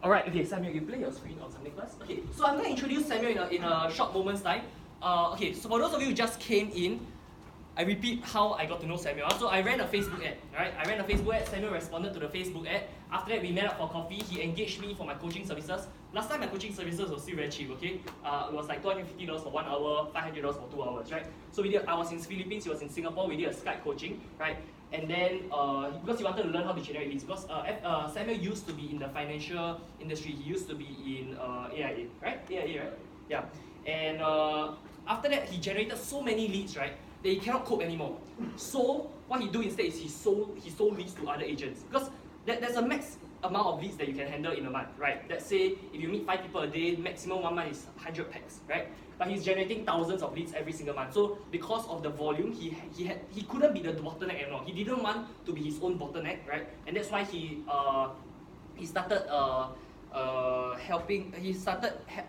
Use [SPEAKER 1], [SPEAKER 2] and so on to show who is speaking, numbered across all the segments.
[SPEAKER 1] Alright, okay, Samuel, you play your screen on something first. Okay, so I'm going to introduce Samuel in a short moment's time. Okay, so for those of you who just came in, I repeat how I got to know Samuel. So I ran a Facebook ad, right? I ran a Facebook ad, Samuel responded to the Facebook ad. After that, we met up for coffee. He engaged me for my coaching services. Last time, my coaching services was still very cheap, okay? It was like $250 for 1 hour, $500 for 2 hours, right? So I was in Philippines, he was in Singapore, we did a Skype coaching, right? And then, because he wanted to learn how to generate leads, because Samuel used to be in the financial industry, he used to be in AIA, right? AIA, right? Yeah. And after that, he generated so many leads, right? That he cannot cope anymore. So what he do instead is he sold leads to other agents, because there's a max amount of leads that you can handle in a month, right? Let's say if you meet 5 people a day, maximum 1 month is 100 packs, right? But he's generating thousands of leads every single month. So because of the volume, he couldn't be the bottleneck anymore. He didn't want to be his own bottleneck, right? And that's why he started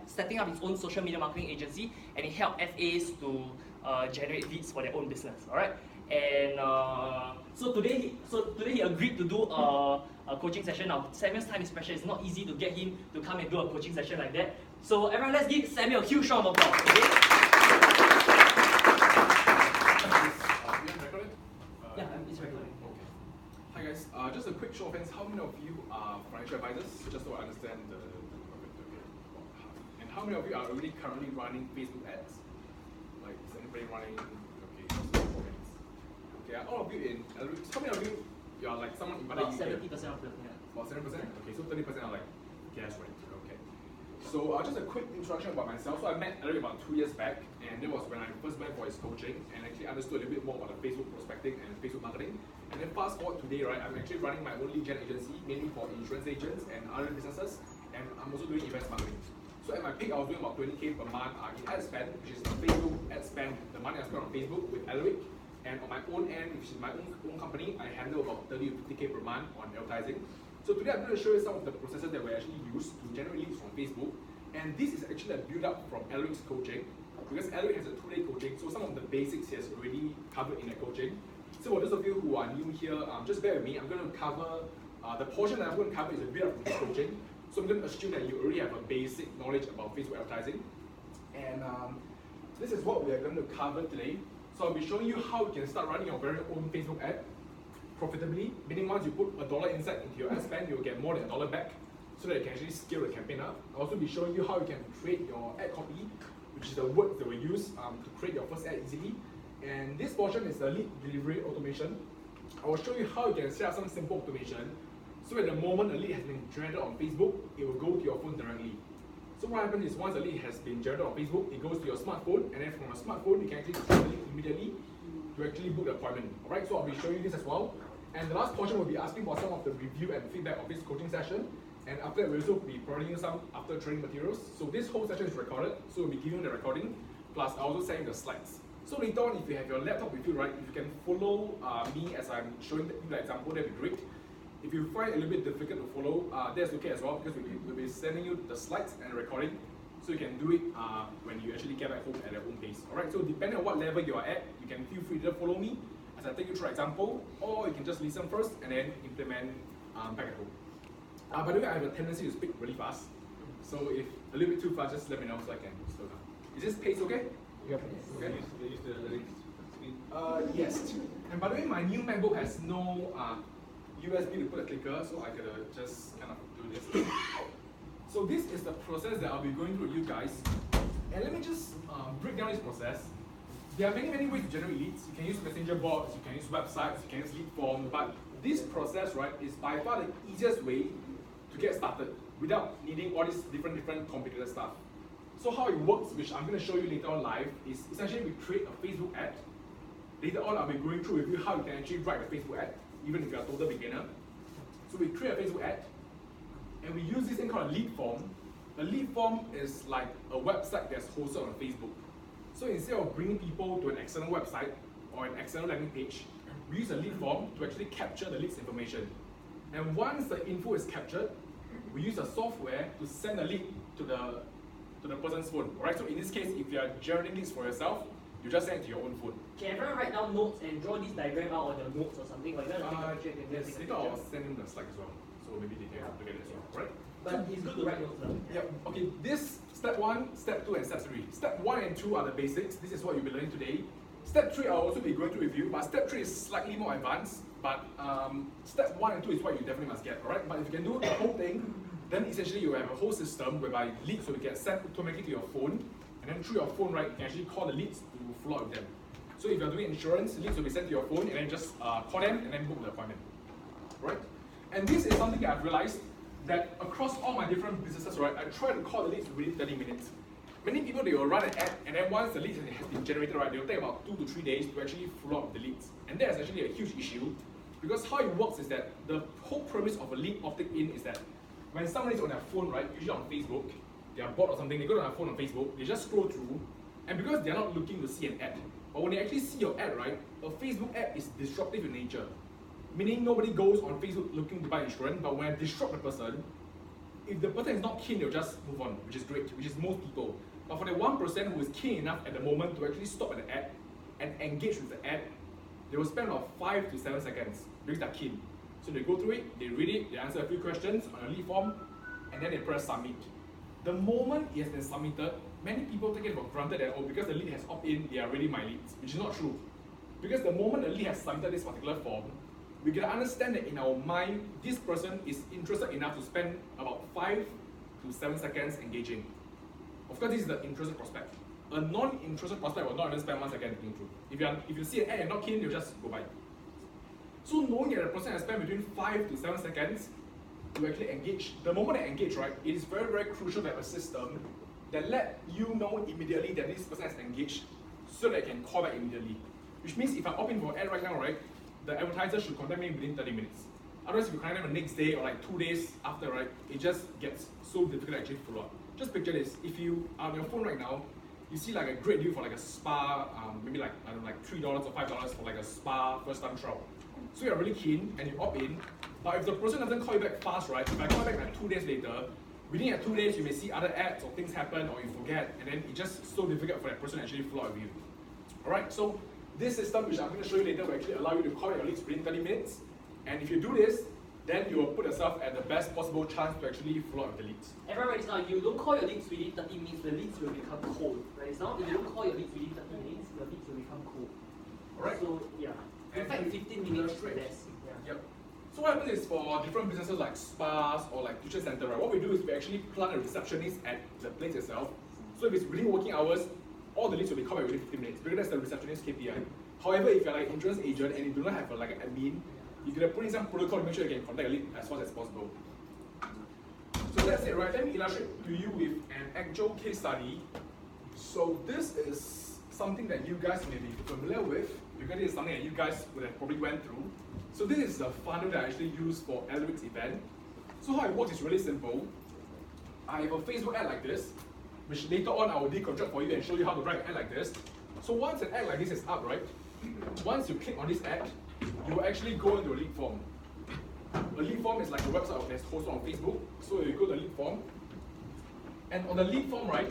[SPEAKER 1] setting up his own social media marketing agency, and he helped FAs to generate leads for their own business. All right, and so today he agreed to do a coaching session. Now Samuel's time is precious. It's not easy to get him to come and do a coaching session like that. So everyone, let's give Samuel a huge round of applause. Okay? Yeah, it's recording.
[SPEAKER 2] Okay. Hi guys. Just a quick show of hands. How many of you are financial advisors? Just so I understand the and how many of you are already currently running Facebook ads? Like, is anybody running? Okay, just 4 minutes. Okay, are all of you in? How many of you are like someone invited you here?
[SPEAKER 1] About 70% of them. Yeah.
[SPEAKER 2] About 70%. Okay, so 30% are like gas right. Okay. So just a quick introduction about myself. So I met Alaric about 2 years back, and that was when I first went for his coaching and actually understood a little bit more about the Facebook prospecting and Facebook marketing. And then fast forward today, right, I'm actually running my own lead gen agency, mainly for insurance agents and other businesses, and I'm also doing events marketing. So at my peak, I was doing about 20K per month in ad spend, which is the Facebook ad spend, the money I spend on Facebook with Alaric. And on my own end, which is my own company, I handle about 30 to 50K per month on advertising. So today I'm going to show you some of the processes that we actually use to generate leads from Facebook. And this is actually a build-up from Alaric's coaching, because Alaric has a 2-day coaching, so some of the basics he has already covered in that coaching. So for those of you who are new here, just bear with me. I'm going to cover, the portion that I'm going to cover is a build-up from this coaching. So I'm going to assume that you already have a basic knowledge about Facebook advertising. And this is what we are going to cover today. So I'll be showing you how you can start running your very own Facebook ad profitably, meaning once you put $1 inside into your ad spend, you'll get more than $1 back, so that you can actually scale the campaign up. I'll also be showing you how you can create your ad copy, which is the words that we use to create your first ad easily. And this portion is the lead delivery automation. I will show you how you can set up some simple automation, so at the moment a lead has been generated on Facebook, it will go to your phone directly. So what happens is once a lead has been generated on Facebook, it goes to your smartphone, and then from a smartphone you can actually click the link immediately to actually book the appointment. Alright, so I'll be showing you this as well. And the last portion will be asking for some of the review and feedback of this coaching session. And after that, we'll also be providing you some after training materials. So this whole session is recorded, so we'll be giving you the recording, plus I'll also send you the slides. So later on, if you have your laptop with you, right, if you can follow me as I'm showing you the example, that'd be great. If you find it a little bit difficult to follow, that's okay as well, because we'll be sending you the slides and the recording, so you can do it when you actually get back home at your own pace. Alright, so depending on what level you are at, you can feel free to follow me as I take you through an example, or you can just listen first and then implement back at home. By the way, I have a tendency to speak really fast, so if a little bit too fast, just let me know so I can slow down. Is this pace okay?
[SPEAKER 3] Yep.
[SPEAKER 2] Okay. Yes. And by the way, my new MacBook has no USB to put a clicker, so I could just kind of do this. So this is the process that I'll be going through with you guys. And let me just break down this process. There are many ways to generate leads. You can use messenger bots, you can use websites, you can use lead forms, but this process, right, is by far the easiest way to get started without needing all this different complicated stuff. So how it works, which I'm going to show you later on live, is essentially we create a Facebook ad. Later on, I'll be going through with you how you can actually write a Facebook ad, even if you're a total beginner. So we create a Facebook ad, and we use this thing called a lead form. A lead form is like a website that's hosted on Facebook. So instead of bringing people to an external website or an external landing page, we use a lead form to actually capture the lead's information. And once the info is captured, we use a software to send the lead to the person's phone. Alright, so in this case, if you are generating leads for yourself, you just send it to your own phone.
[SPEAKER 1] Can everyone write down notes and draw this diagram out on the notes or something? Like that?
[SPEAKER 2] Yes, later I'll send him the slide as well. So maybe they can look at it as well. Alright?
[SPEAKER 1] But it's good to write notes.
[SPEAKER 2] Yeah, okay, this step 1, step 2, and step 3. Step 1 and 2 are the basics. This is what you'll be learning today. Step 3 I'll also be going through with you, but step 3 is slightly more advanced. But step 1 and 2 is what you definitely must get, alright? But if you can do the whole thing, then essentially you have a whole system whereby leads will get sent automatically to your phone, and then through your phone, right, you can actually call the leads to follow up with them. So if you're doing insurance, leads will be sent to your phone, and then just call them and then book the appointment, right? And this is something that I've realized that across all my different businesses, right, I try to call the leads within 30 minutes. Many people, they will run an ad, and then once the leads has been generated, right, they'll take about 2 to 3 days to actually follow up with the leads. And that's actually a huge issue, because how it works is that the whole premise of a lead opting in is that when somebody is on their phone, right, usually on Facebook, they are bored or something, they go to their phone on Facebook, they just scroll through, and because they're not looking to see an ad, but when they actually see your ad, right, a Facebook ad is disruptive in nature. Meaning nobody goes on Facebook looking to buy insurance, but when I disrupt the person, if the person is not keen, they'll just move on, which is great, which is most people. But for the 1% who is keen enough at the moment to actually stop at the ad and engage with the ad, they will spend about 5 to 7 seconds because they're keen. So they go through it, they read it, they answer a few questions on a lead form, and then they press submit. The moment it has been submitted, many people take it for granted that, oh, because the lead has opt-in, they are already my leads, which is not true. Because the moment the lead has submitted this particular form, we can understand that in our mind, this person is interested enough to spend about 5 to 7 seconds engaging. Of course, this is the interested prospect. A non-interested prospect will not even spend 1 second looking through. If you see an ad and not keen, you'll just go by. So knowing that the person has spent between 5 to 7 seconds to actually engage, the moment they engage, right, it is very, very crucial to have a system that let you know immediately that this person has engaged so that they can call back immediately. Which means if I opt in for an ad right now, right, the advertiser should contact me within 30 minutes. Otherwise, if you contact them the next day or like 2 days after, right, it just gets so difficult to actually follow up. Just picture this: if you are on your phone right now, you see like a great deal for like a spa, maybe like I don't know, like $3 or $5 for like a spa first-time trial. So you're really keen and you opt in, but if the person doesn't call you back fast, right? If I call back like 2 days later, within that 2 days you may see other ads or things happen or you forget, and then it's just so difficult for that person to actually follow up with you. Alright, so this system, which I'm going to show you later, will actually allow you to call back your leads within 30 minutes. And if you do this, then you will put yourself at the best possible chance to actually follow up with the leads.
[SPEAKER 1] Everyone right now, you don't call your leads within 30 minutes, the leads will become cold. Right? Now, if you don't call your leads within 30 minutes, the leads will become cold.
[SPEAKER 2] Alright.
[SPEAKER 1] So, yeah. In fact, 15 minutes is less.
[SPEAKER 2] Yeah. Yep. So what happens is for different businesses like spas or like tuition center, right, what we do is we actually plant a receptionist at the place itself. So if it's within working hours, all the leads will be called back within 15 minutes because that's the receptionist KPI. However, if you're like an insurance agent and you do not have like an admin, you can put in some protocol to make sure you can contact a lead as fast as possible. So that's it, right? Let me illustrate to you with an actual case study. So this is something that you guys may be familiar with because this is something that you guys would have probably went through. So this is the funnel that I actually use for Alaric's event. So how it works is really simple. I have a Facebook ad like this, which later on I will deconstruct for you and show you how to write an ad like this. So once an ad like this is up, right, once you click on this ad, you will actually go into a lead form. A lead form is like a website that's hosted on Facebook. So you go to the lead form, and on the lead form, right,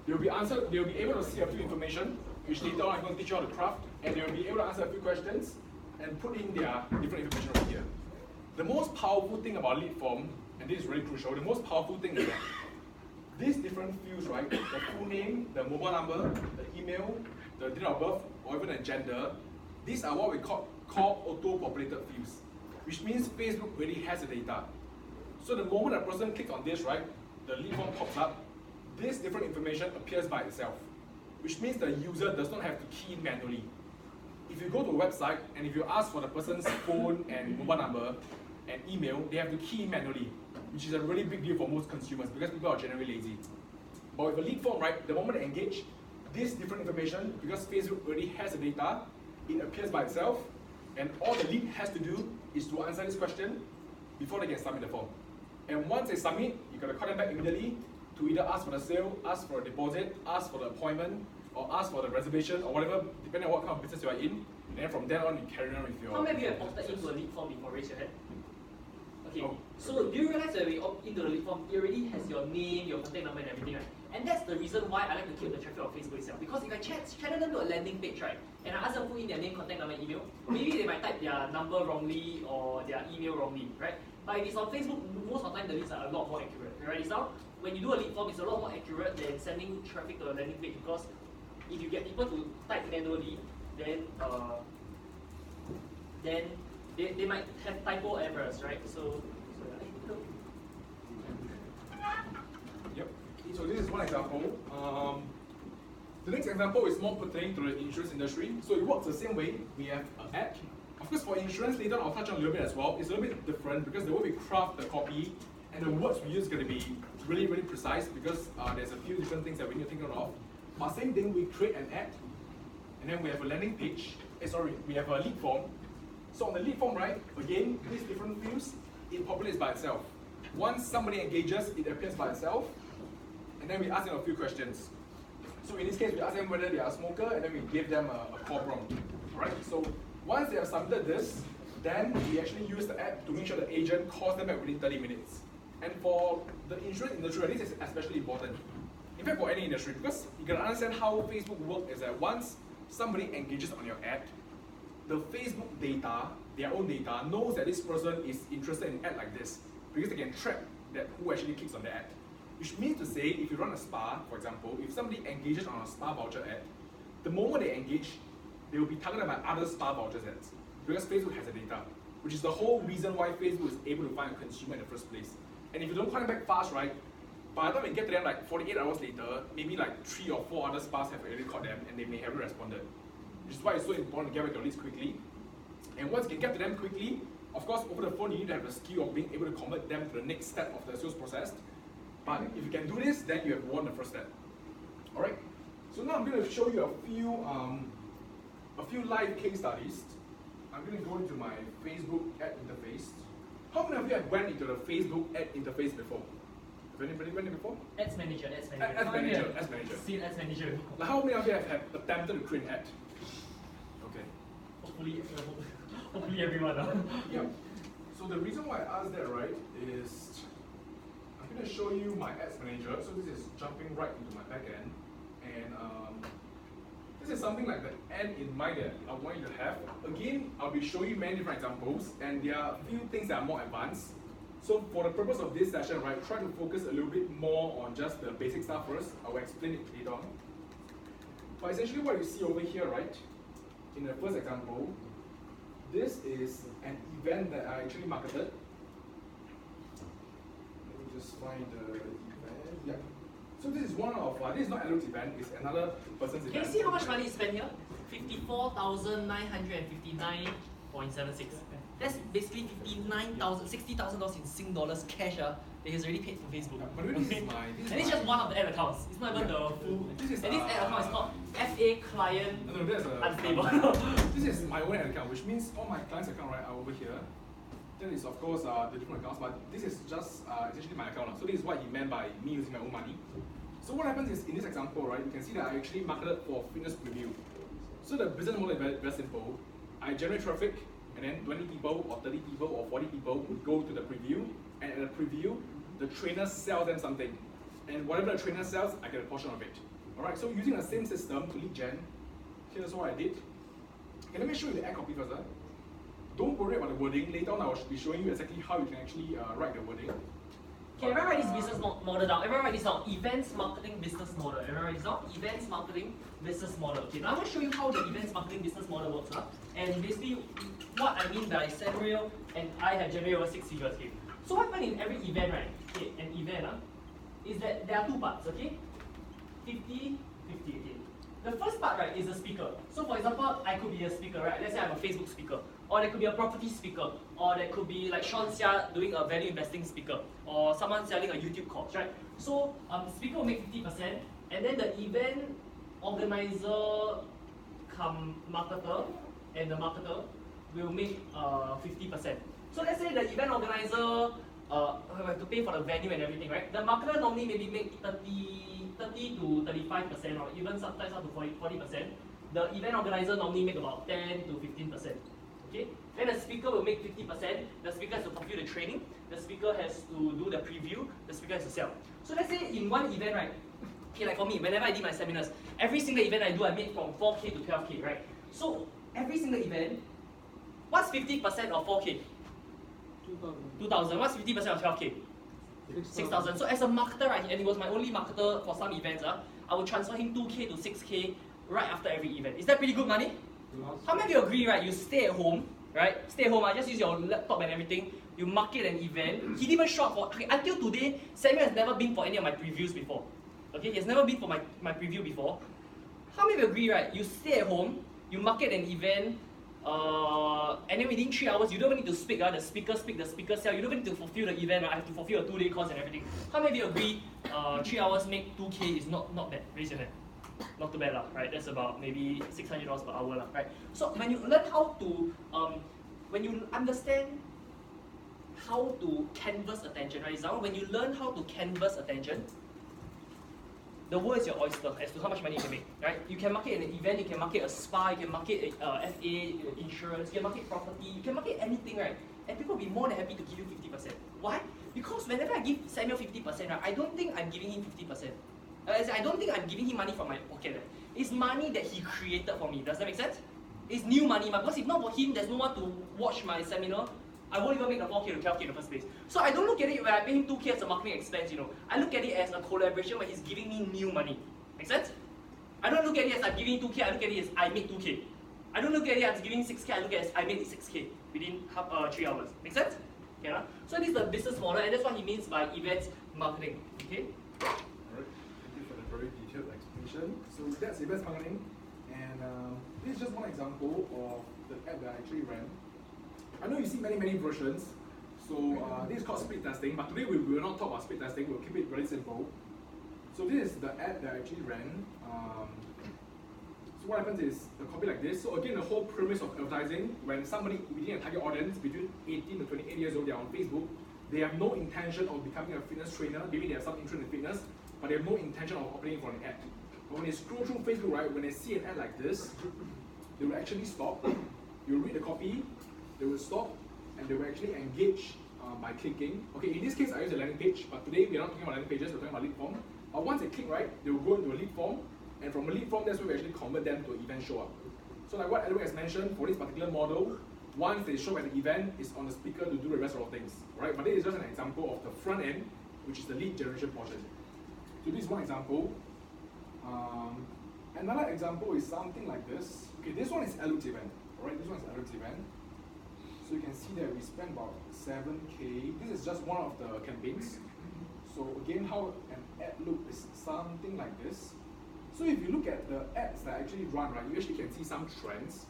[SPEAKER 2] they'll be able to see a few information, which later on I'm going to teach you how to craft, and they'll be able to answer a few questions and put in their different information over here. The most powerful thing about lead form, and this is really crucial, the most powerful thing is that these different fields, right, the full name, the mobile number, the email, the date of birth, or even the gender, these are what we call auto-populated fields, which means Facebook already has the data. So the moment a person clicks on this, right, the lead form pops up, this different information appears by itself, which means the user does not have to key in manually. If you go to a website and if you ask for the person's phone and mobile number and email, they have to key in manually, which is a really big deal for most consumers because people are generally lazy. But with a lead form, right, the moment they engage, this different information, because Facebook already has the data, it appears by itself, and all the lead has to do is to answer this question before they can submit the form. And once they submit, you gotta call them back immediately to either ask for the sale, ask for a deposit, ask for the appointment, or ask for the reservation, or whatever, depending on what kind of business you are in. And then from there on, you carry on with your.
[SPEAKER 1] How many of you have opted into a lead form before? Raise your hand. Okay,
[SPEAKER 2] Oh.
[SPEAKER 1] so do you realize that when you opt into the lead form, it already has your name, your contact number, and everything, right? And that's the reason why I like to keep the traffic on Facebook itself. Because if I channel them to a landing page, right, and I ask them to put in their name, contact number, email, maybe they might type their number wrongly or their email wrongly, right? But if it's on Facebook, most of the time the leads are a lot more accurate. Right? It's now, when you do a lead form, it's a lot more accurate than sending traffic to a landing page, because if you get people to type manually, then they might have typo errors, right? So
[SPEAKER 2] Yep. So this is one example. The next example is more pertaining to the insurance industry. So it works the same way. We have an ad. Of course, for insurance, later I'll touch on a little bit as well. It's a little bit different because the way we craft the copy and the words we use is going to be really, really precise, because there's a few different things that we need to think of. But same thing, we create an ad, and then we have a landing page. We have a lead form. So on the lead form, right, again, these different fields, it populates by itself. Once somebody engages, it appears by itself, and then we ask them a few questions. So in this case, we ask them whether they are a smoker, and then we give them a call prompt. Alright, so once they have submitted this, then we actually use the app to make sure the agent calls them back within 30 minutes. And for the insurance industry, this is especially important. In fact, for any industry, because you can understand how Facebook works is that once somebody engages on your ad, the Facebook data, their own data, knows that this person is interested in an ad like this, because they can track that who actually clicks on the ad. Which means to say, if you run a spa, for example, if somebody engages on a spa voucher ad, the moment they engage, they will be targeted by other spa vouchers ads, because Facebook has the data, which is the whole reason why Facebook is able to find a consumer in the first place. And if you don't call them back fast, right, by the time we get to them like 48 hours later, maybe like 3 or 4 other spas have already called them and they may have responded. Which is why it's so important to get back your leads quickly. And once you can get to them quickly, of course, over the phone, you need to have the skill of being able to convert them to the next step of the sales process. But if you can do this, then you have won the first step. All right. So now I'm going to show you a few live case studies. I'm going to go into my Facebook ad interface. How many of you have went into the Facebook ad interface before? Have anybody went in before?
[SPEAKER 1] Ads manager.
[SPEAKER 2] Ads manager.
[SPEAKER 1] Seen ads manager.
[SPEAKER 2] Like how many of you have attempted to create an ad? Okay.
[SPEAKER 1] Hopefully everyone.
[SPEAKER 2] Yeah. So the reason why I asked that, right, is I'm going to show you my ads manager. So this is jumping right into my back end, and this is something like the end in mind that I want you to have. Again, I'll be showing you many different examples, and there are a few things that are more advanced. So for the purpose of this session, right, try to focus a little bit more on just the basic stuff first. I will explain it later on. But essentially what you see over here, right, in the first example, this is an event that I actually marketed. Let me just find the event. Yeah. So this is one of, this is not Alex's event, it's another person's event.
[SPEAKER 1] Can you see how much money is spent here? 54,959.76. That's basically $60,000 in Sing dollars cash that he's already paid for Facebook.
[SPEAKER 2] Yeah, but this is my,
[SPEAKER 1] and it's just one of the ad accounts. It's not even the full.
[SPEAKER 2] This is,
[SPEAKER 1] and this ad account is called FA client
[SPEAKER 2] no, that's
[SPEAKER 1] unstable.
[SPEAKER 2] This is my own ad account, which means all my clients' account right are over here. That is of course the different accounts, but this is just essentially my account. So this is what he meant by me using my own money. So what happens is in this example, right, you can see that I actually marketed for fitness preview. So the business model is very, very simple. I generate traffic, and then 20 people or 30 people or 40 people would go to the preview, and at the preview, the trainer sells them something. And whatever the trainer sells, I get a portion of it. Alright, so using the same system to lead gen, here's what I did. Okay, let me show you the ad copy first. Don't worry about the wording. Later on, I will be showing you exactly how you can actually write the wording.
[SPEAKER 1] Okay, everyone write this business model down. Everyone write this down. Events marketing business model. Everyone write this down. Events marketing business model. Okay, now I'm going to show you how the events marketing business model works. And basically, what I mean by Samuel and I have generated over 6 figures. Okay. So what happens in every event, right? Okay, an event is that there are two parts, okay? 50, 50, okay. The first part, right, is the speaker. So for example, I could be a speaker, right? Let's say I'm a Facebook speaker. Or there could be a property speaker. Or there could be like Sean Xia doing a value investing speaker. Or someone selling a YouTube course, right? So the speaker will make 50%. And then the event organizer come marketer and the marketer will make 50%. So let's say the event organizer have to pay for the venue and everything, right? The marketer normally maybe make 30 to 35%, or even sometimes up to 40%. The event organizer normally make about 10 to 15%. Okay? Then the speaker will make 50%. The speaker has to fulfill the training. The speaker has to do the preview. The speaker has to sell. So let's say in one event, right? Okay, like for me, whenever I did my seminars, every single event I do, I make from 4K to 12K, right? So every single event, what's 50% of 4K? 2,000. What's 50% of 12K? 6,000. So as a marketer, right, and he was my only marketer for some events, I would transfer him 2K to 6K right after every event. Is that pretty good money? How many of you agree, right? You stay at home, right? Stay at home, just use your laptop and everything. You market an event. He didn't even shop for, okay, until today, Samuel has never been for any of my previews before. Okay, he has never been for my preview before. How many of you agree, right? You stay at home, you market an event, and then within 3 hours, you don't even need to speak. The speaker speak, the speaker sell. You don't even need to fulfill the event. I have to fulfill a 2-day course and everything. How many of you agree 3 hours make 2K is not bad? Raise your hand. Not too bad, right? That's about maybe $600 per hour, right? So when you learn how to, when you understand how to canvas attention, right? When you learn how to canvas attention, the world is your oyster as to how much money you can make, right? You can market an event, you can market a spa, you can market a FA, insurance, you can market property, you can market anything, right? And people will be more than happy to give you 50%. Why? Because whenever I give Samuel 50%, right, I don't think I'm giving him 50%. I don't think I'm giving him money from my pocket. Right? It's money that he created for me. Does that make sense? It's new money, because if not for him, there's no one to watch my seminar. I won't even make the 4K to 12K in the first place. So I don't look at it when I pay him 2K as a marketing expense, I look at it as a collaboration where he's giving me new money. Make sense? I don't look at it as I'm giving 2K, I look at it as I made 2K. I don't look at it as giving 6K, I look at it as I made 6K within 3 hours. Make sense? Yeah. So this is the business model, and that's what he means by events marketing. Okay?
[SPEAKER 2] Alright, thank you for the very detailed explanation. So that's events marketing, and this is just one example of the ad that I actually ran. I know you see many versions, so this is called speed testing, but today we will not talk about speed testing, we'll keep it very simple. So this is the ad that I actually ran. So what happens is, the copy like this. So again, the whole premise of advertising, when somebody within a target audience between 18 to 28 years old, they are on Facebook, they have no intention of becoming a fitness trainer, maybe they have some interest in fitness, but they have no intention of opting for an ad. But when they scroll through Facebook, right, when they see an ad like this, they will actually stop, they will read the copy, they will stop, and they will actually engage by clicking. Okay, in this case, I use a landing page, but today we are not talking about landing pages, we're talking about lead form. Once they click, right, they will go into a lead form, and from a lead form, that's where we actually convert them to an event show up. So like what Alaric has mentioned, for this particular model, once they show at the event, it's on the speaker to do the rest of the things, right? But this is just an example of the front end, which is the lead generation portion. So this is one example. Another example is something like this. Okay, this one is Alu's event, alright? This one is Alu's event. So you can see that we spent about 7K. This is just one of the campaigns. So again, how an ad look is something like this. So if you look at the ads that I actually run, right, you actually can see some trends.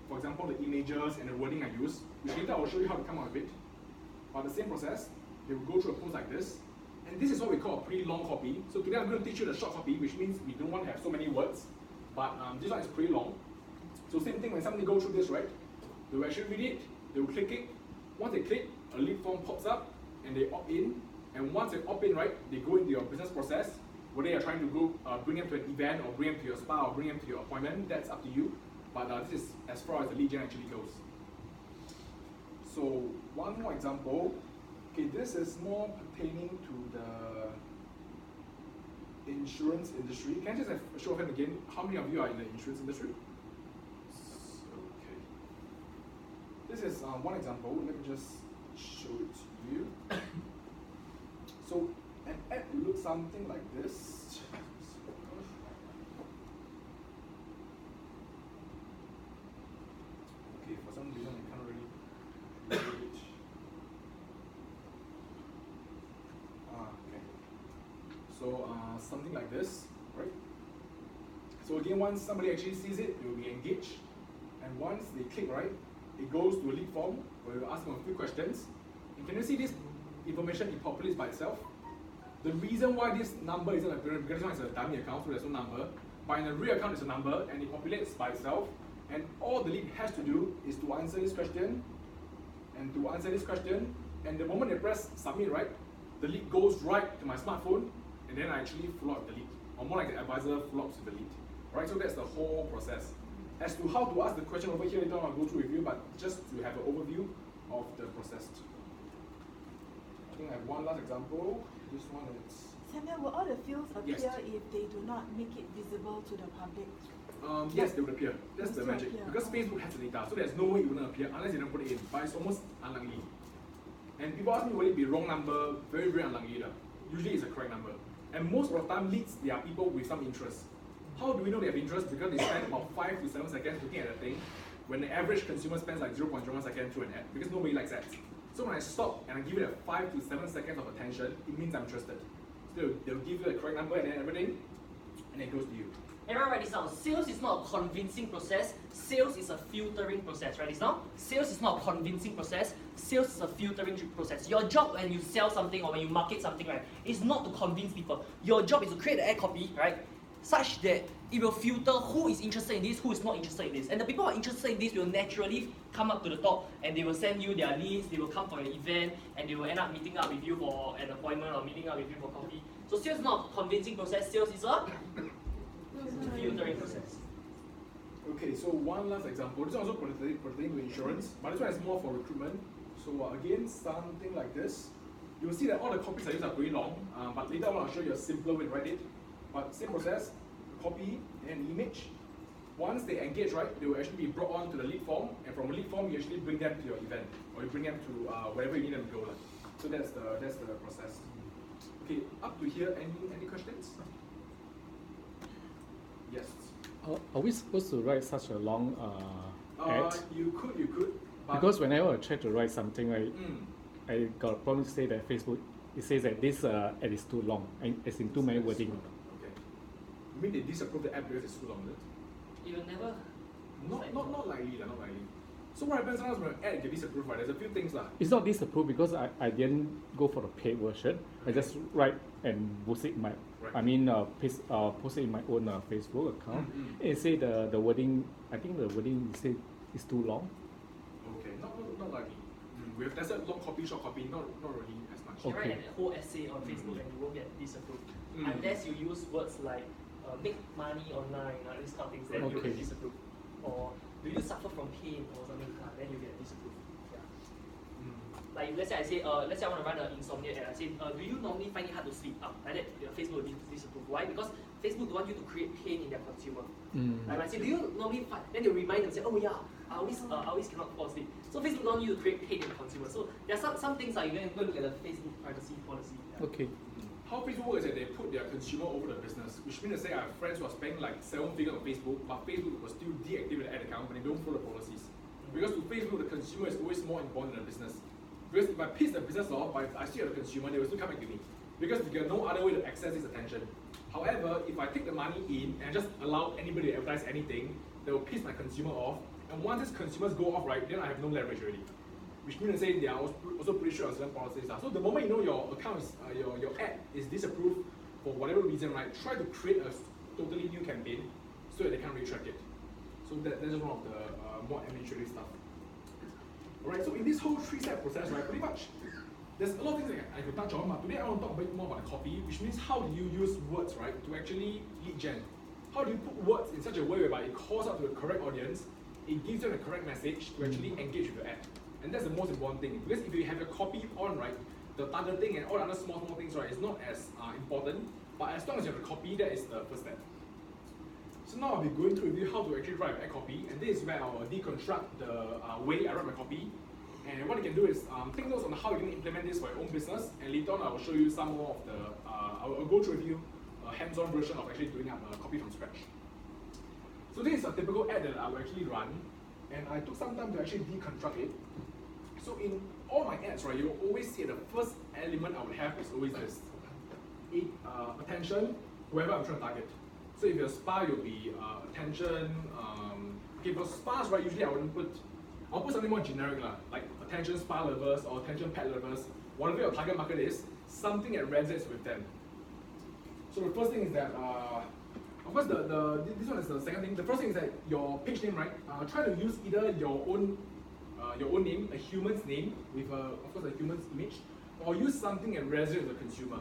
[SPEAKER 2] For example, the images and the wording I use. Later I will show you how to come out with it. But the same process, they will go through a post like this. And this is what we call a pretty long copy. So today I'm going to teach you the short copy, which means we don't want to have so many words. But this one is pretty long. So same thing when somebody goes through this, right? They will actually read it, they will click it. Once they click, a lead form pops up and they opt in. And once they opt in, right, they go into your business process. Whether you're trying to go bring them to an event or bring them to your spa or bring them to your appointment, that's up to you. But this is as far as the lead gen actually goes. So one more example. Okay, this is more pertaining to the insurance industry. Can I just have a show of hands again? How many of you are in the insurance industry? Okay. This is one example. Let me just show it to you. So an ad looks something like this. Okay, for some reason I can't really read it. Okay. So something like this, right? So again, once somebody actually sees it, they will be engaged. And once they click, right, it goes to a lead form where we ask them a few questions. And can you see this information? It populates by itself. The reason why this number isn't apparent, because this one is a dummy account, so there's no number. But in a real account, it's a number, and it populates by itself. And all the lead has to do is to answer this question, and to answer this question. And the moment they press submit, right, the lead goes right to my smartphone, and then I actually follow up the lead. Or more like the advisor follows up with the lead. Right, so that's the whole process. As to how to ask the question over here, later on I'll go through with you, but just to have an overview of the process. I think I have one last example. This one is...
[SPEAKER 3] Samuel, will all the fields appear
[SPEAKER 2] Yes.
[SPEAKER 3] if they do not make it visible to the public?
[SPEAKER 2] Yes, they will appear. That's the
[SPEAKER 3] They will
[SPEAKER 2] magic.
[SPEAKER 3] appear.
[SPEAKER 2] Because Facebook has the data, so there's no way it will not appear unless you don't put it in. But it's almost unlikely. And people ask me, will it be wrong number? Very, very unlikely. Usually it's a correct number. And most of the time leads, they are people with some interest. How do we know they have interest? Because they spend about 5 to 7 seconds looking at the thing, when the average consumer spends like 0.01 second through an ad, because nobody likes ads. So when I stop and I give it a 5 to 7 seconds of attention, it means I'm interested. So they'll give you the correct number and then everything, and it goes to you.
[SPEAKER 1] Everyone write this down. Sales is not a convincing process. Sales is a filtering process. Write this down. Sales is not a convincing process. Sales is a filtering process. Your job when you sell something or when you market something, right, is not to convince people. Your job is to create an ad copy, right, such that it will filter who is interested in this, who is not interested in this. And the people who are interested in this will naturally come up to the top and they will send you their leads, they will come for your event, and they will end up meeting up with you for an appointment or meeting up with you for coffee. So sales is not a convincing process. Sales is a filtering process.
[SPEAKER 2] Okay, so one last example. This is also pertaining to insurance, but this one is more for recruitment. So again, something like this. You will see that all the copies I use are pretty long, but later on I'll show you a simpler way to write it. But same process, copy and image. Once they engage, right, they will actually be brought on to the lead form, and from lead form you actually bring them to your event, or you bring them to wherever you need them to go. So that's the process. Okay, up to here, any questions? Yes.
[SPEAKER 4] Are we supposed to write such a long ad?
[SPEAKER 2] You could.
[SPEAKER 4] Because whenever I try to write something, right, I got a problem to say that Facebook, it says that this ad is too long, and it's in too many wording.
[SPEAKER 2] Okay. You mean they disapprove the ad because it's too long, is it?
[SPEAKER 1] You will never.
[SPEAKER 2] Not likely, not likely. So what happens sometimes when an ad gets disapproved, right? There's a few things lah.
[SPEAKER 4] It's not disapproved because I didn't go for the paid version. I just write and post it in my, post it in my own Facebook account. It say the wording. I think the wording say is too long.
[SPEAKER 2] Okay, not likely. We have tested long copy, short copy, not really as much.
[SPEAKER 1] You write a whole essay on Facebook and you won't get disapproved. Unless you use words like make money online, these kind of things, then you get disapproved. Or do you suffer from pain or something, then you get disapproved. Yeah. Like let's say I want to run an insomnia ad, I say, do you normally find it hard to sleep? Like that, Facebook will disapprove. Why? Because Facebook don't want you to create pain in their consumer. Like I say, do you normally find, then they remind them, say, oh yeah, I always cannot fall asleep. So Facebook don't want you to create pain in the consumer. So there are some things like you can go look at the Facebook privacy policy. Yeah.
[SPEAKER 4] Okay.
[SPEAKER 2] How Facebook works is that they put their consumer over the business, which means to say I have friends who are spending like 7 figures on Facebook, but Facebook will still deactivate the ad account when they don't follow the policies. Because to Facebook, the consumer is always more important than the business. Because if I piss the business off, but I still have the consumer, they will still come back to me. Because they got no other way to access this attention. However, if I take the money in and just allow anybody to advertise anything, they will piss my consumer off. And once these consumers go off, right, then I have no leverage already. Which means to say they are also pretty sure of certain policies. So the moment you know your account is, your ad is disapproved for whatever reason, right, try to create a totally new campaign so that they can't retrack it. So that's just one of the more administrative stuff. Alright, so in this whole 3-step process, right, pretty much, there's a lot of things that I could touch on, but today I want to talk a bit more about the copy, which means how do you use words, right, to actually lead gen? How do you put words in such a way whereby it calls out to the correct audience, it gives them the correct message to actually engage with your ad? And that's the most important thing, because if you have your copy on, right, the targeting and all the other small things, right, is not as important, but as long as you have a copy, that is the first step. So now I'll be going through with you how to actually write an ad copy, and this is where I'll deconstruct the way I write my copy. And what you can do is take notes on how you can implement this for your own business, and later on I will show you some more of the, I'll go through with you a hands-on version of actually doing up a copy from scratch. So this is a typical ad that I will actually run, and I took some time to actually deconstruct it. So in all my ads, right, you'll always see the first element I would have is always this. Attention, whoever I'm trying to target. So if you're a spa, you'll be attention. Okay, for spas, right, usually I'll put something more generic, like attention spa lovers or attention pet lovers. Whatever your target market is, something that resonates with them. So the first thing is that, of course, this one is the second thing. The first thing is that your page name, right? Try to use either your own name, a human's name with of course a human's image, or use something that resonates with the consumer.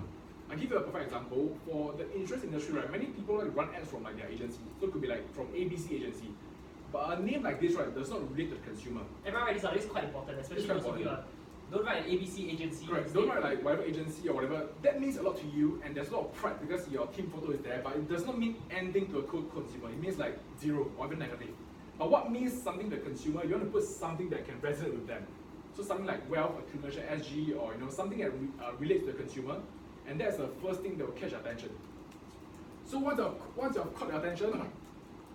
[SPEAKER 2] I'll give you a perfect example. For the insurance industry, right, many people like to run ads from like their agency. So it could be like from ABC agency. But a name like this, right, does not relate to the consumer.
[SPEAKER 1] Everyone write this down. This is quite important, especially those of you don't write an ABC agency.
[SPEAKER 2] Correct. Don't write like whatever agency or whatever. That means a lot to you, and there's a lot of pride because your team photo is there. But it does not mean anything to a consumer. It means like 0 or even negative. But what means something to the consumer? You want to put something that can resonate with them. So something like wealth accumulation SG, or something that relates to the consumer, and that's the first thing that will catch attention. So once you've caught their attention,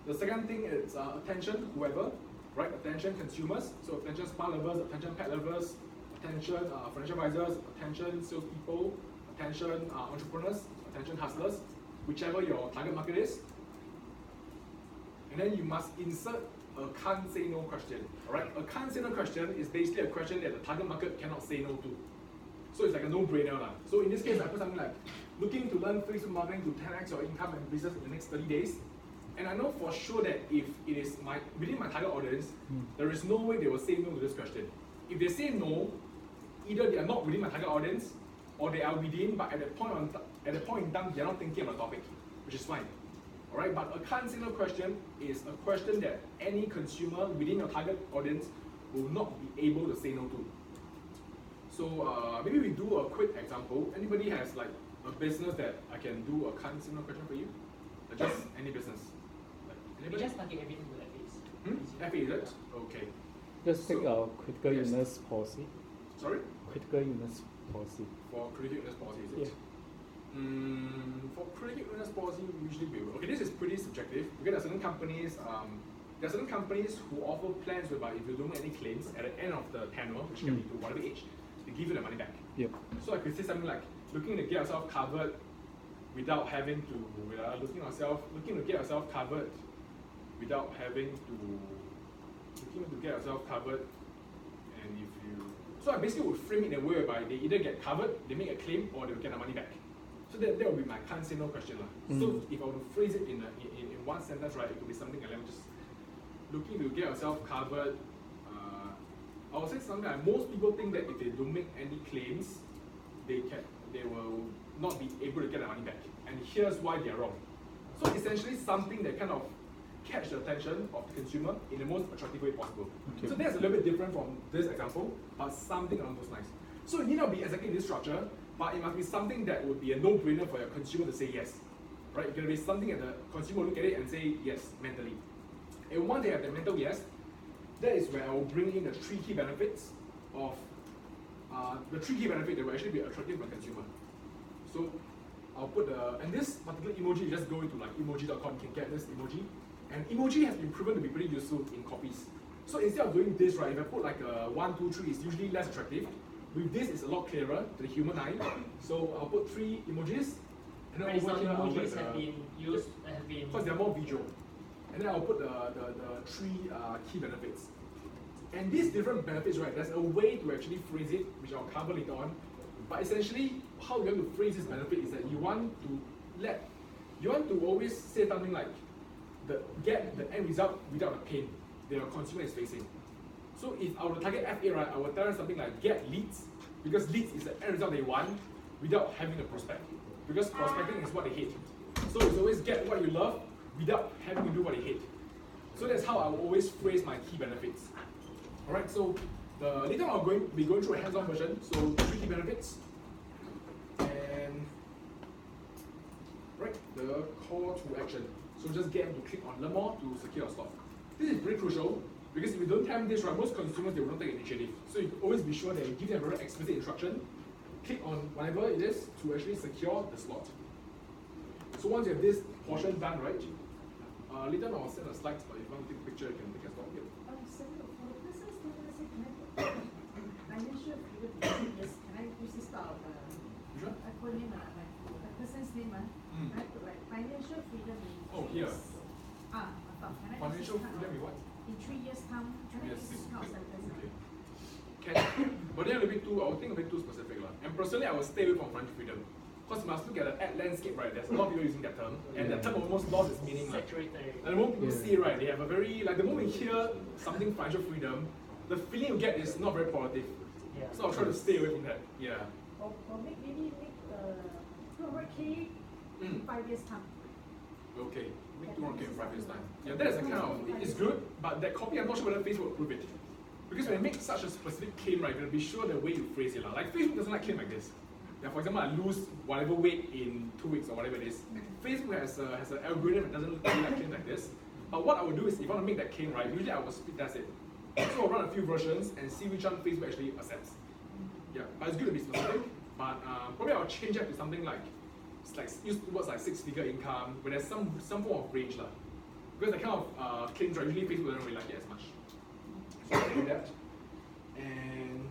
[SPEAKER 2] the second thing is attention whoever, right? Attention consumers, so attention spa lovers, attention pet lovers, attention financial advisors, attention salespeople, attention entrepreneurs, attention hustlers, whichever your target market is. And then you must insert a can't say no question. Alright? A can't say no question is basically a question that the target market cannot say no to. So it's like a no-brainer. So in this case, I put something like looking to learn Facebook marketing to 10x your income and business in the next 30 days. And I know for sure that if it is within my target audience, there is no way they will say no to this question. If they say no, either they are not within my target audience, or they are within, but at the point in time, they are not thinking about the topic, which is fine. Alright, but a can't say no question is a question that any consumer within your target audience will not be able to say no to. So maybe we do a quick example. Anybody has like a business that I can do a can't say no question for you? Just any business.
[SPEAKER 1] We just target everything to that phase.
[SPEAKER 2] FA, is it? Okay.
[SPEAKER 4] Just take a critical illness policy.
[SPEAKER 2] Sorry?
[SPEAKER 4] Critical illness policy.
[SPEAKER 2] For critical illness policy, is it?
[SPEAKER 4] Yeah.
[SPEAKER 2] For critical illness policy, we usually will. Okay, this is pretty subjective because there are certain companies who offer plans whereby if you don't make any claims at the end of the tenure, which can be to whatever age, they give you the money back.
[SPEAKER 4] Yep.
[SPEAKER 2] So I could say something like looking to get yourself covered without having to looking to get yourself covered without having to looking to get yourself covered, and if you so I basically would frame it in a way whereby they either get covered, they make a claim, or they will get the money back. So that will be my can't say no question. So if I were to phrase it in one sentence, right, it could be something like just looking to get yourself covered. I would say something like most people think that if they don't make any claims, they will not be able to get the money back. And here's why they are wrong. So essentially something that kind of catch the attention of the consumer in the most attractive way possible. Okay. So that's a little bit different from this example, but something along those lines. So it need not be exactly this structure, but it must be something that would be a no-brainer for your consumer to say yes. Right? It's going to be something that the consumer will look at it and say yes mentally. And once they have the mental yes, that is where I will bring in the three key benefits of the three key benefits that will actually be attractive for the consumer. So I'll put and this particular emoji, you just go into like emoji.com, you can get this emoji. And emoji has been proven to be pretty useful in copies. So instead of doing this, right, if I put like a 1, 2, 3, it's usually less attractive. With this, it's a lot clearer to the human eye. So I'll put 3 emojis. And then over here,
[SPEAKER 1] emojis have been used,
[SPEAKER 2] because they're more visual. And then I'll put the 3 key benefits. And these different benefits, right, there's a way to actually phrase it, which I'll cover later on. But essentially, how you're going to phrase this benefit is that you want to always say something like, get the end result without the pain that your consumer is facing. So if I were to target FA, right, I would tell them something like get leads, because leads is the end result they want without having to prospect. Because prospecting is what they hate. So it's always get what you love without having to do what they hate. So that's how I will always phrase my key benefits. Alright, so later on I'll be going through a hands-on version. So 3 key benefits. And right, the call to action. So just get them to click on learn more to secure a slot. This is pretty crucial because if you don't tell them this, right, most consumers they will not take initiative. So you always be sure that you give them a very explicit instruction. Click on whatever it is to actually secure the slot. So once you have this portion done, right, later on I'll send the slides, but if you want to take a picture, you can take a stop here.
[SPEAKER 5] So for the business, can I financial freedom in 2 years? Can I use this part of
[SPEAKER 2] Sure.
[SPEAKER 5] I put in my person's name, I put like financial freedom in 3
[SPEAKER 2] Oh, here.
[SPEAKER 5] years. Can I
[SPEAKER 2] Financial
[SPEAKER 5] use this
[SPEAKER 2] freedom in what?
[SPEAKER 5] in 3 years time? Can I use this kind of sentence?
[SPEAKER 2] Okay. Can, but then I'll think a bit too specific. And personally, I will stay away from financial freedom. Because you must look at the ad landscape, right? There's a lot of people using that term, and that term almost lost its meaning. And the moment people see it, right, they have a very, like the moment you hear something financial freedom, the feeling you get is not very positive.
[SPEAKER 1] Yeah.
[SPEAKER 2] So I'll try to stay away from that. Yeah.
[SPEAKER 5] Or maybe make 200K in 5 years time.
[SPEAKER 2] Okay. Make 200K in 5 years time. Yeah, that is a kind of, it's good, but that copy, I'm not sure whether Facebook will approve it. Because when you make such a specific claim, right, you're going to be sure the way you phrase it. Like Facebook doesn't like claim like this. Yeah, for example, I lose whatever weight in 2 weeks or whatever it is. Facebook has an algorithm that doesn't really like claim like this. But what I would do is, if I want to make that claim, right, usually I will speed test it. So I'll run a few versions and see which one Facebook actually accepts. Yeah, but it's good to be specific. But probably I'll change that to something like, use words like 6-figure income, where there's some form of range lah. Because the kind of claims, right, usually Facebook doesn't really like it as much. So I'll do that. And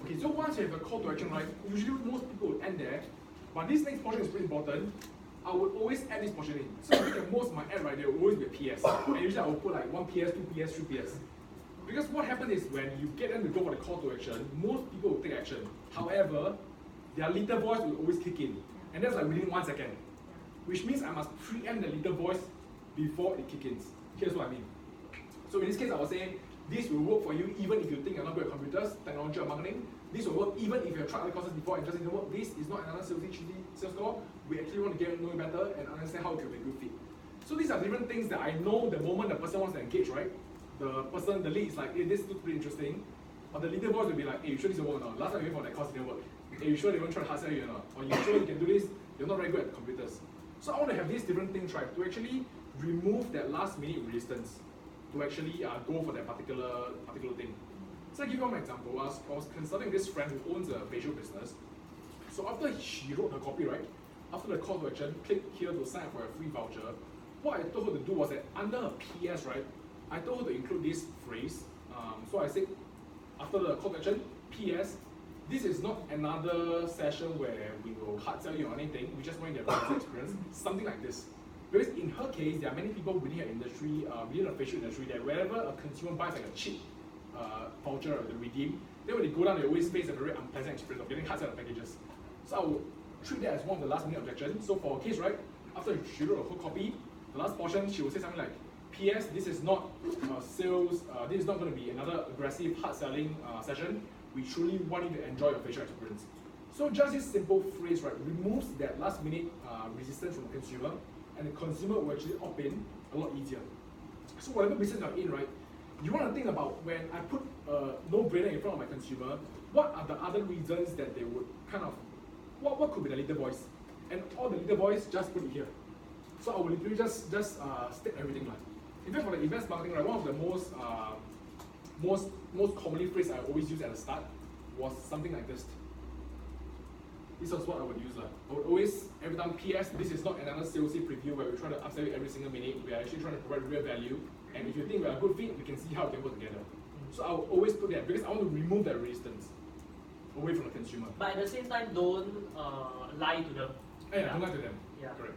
[SPEAKER 2] okay, so once you have a call to action, right, usually most people will end there. But this next portion is pretty important. I would always add this portion in. So if you look at most of my ad, right, there will always be a PS. And usually I will put like 1 PS, 2 PS, 3 PS. Because what happens is when you get them to go for the call to action, most people will take action. However, their little voice will always kick in. And that's like within 1 second. Which means I must preempt the little voice before it kicks in. Here's what I mean. So in this case, I will say, this will work for you even if you think you're not good at computers, technology, or marketing. This will work even if you've tried other courses before and just didn't work. This is not another cheesy sales call. We actually want to get to know you better and understand how it can be a good fit. So these are different things that I know the moment the person wants to engage, right? The lead is like, hey, this looks pretty interesting. Or the leader voice will be like, hey, you sure this will work or not? Last time you went for that course, it didn't work. Hey, you sure they won't try to hard sell you or not? Or you sure you can do this? You're not very good at computers. So I want to have these different things, right, to actually remove that last minute resistance to actually go for that particular thing. So I give you one example. I was consulting this friend who owns a facial business. So after she wrote her copy, right, after the call to action, click here to sign up for a free voucher. What I told her to do was that under her PS, right, I told her to include this phrase. So I said, after the call to action, PS, this is not another session where we will hard sell you or anything. We just want their user experience. Something like this. Because in her case, there are many people within her industry, within the facial industry, that wherever a consumer buys like a cheap voucher or the redeem, then when they go down, they always face a very unpleasant experience of getting hard sell packages. So I will treat that as one of the last minute objections. So for her case, right, after she wrote a whole copy, the last portion, she will say something like, PS, this is not sales, this is not going to be another aggressive hard selling session. We truly want you to enjoy your facial experience. So just this simple phrase, right, removes that last minute resistance from the consumer, and the consumer will actually opt in a lot easier. So whatever business you're in, right, you want to think about when I put a no-brainer in front of my consumer, what are the other reasons that they would kind of, what could be the little voice? And all the little voice, just put it here. So I will literally just state everything like. In fact, for the events marketing, right, one of the most commonly phrased I always use at the start was something like this. This was what I would use. I would always, every time, PS, this is not another salesy preview where we try to upsell you every single minute. We are actually trying to provide real value. And if you think we are a good fit, we can see how we can work together. So I will always put that because I want to remove that resistance away from the consumer.
[SPEAKER 1] But at the same time, don't lie to them.
[SPEAKER 2] Yeah, don't lie to them.
[SPEAKER 1] Yeah.
[SPEAKER 2] Correct.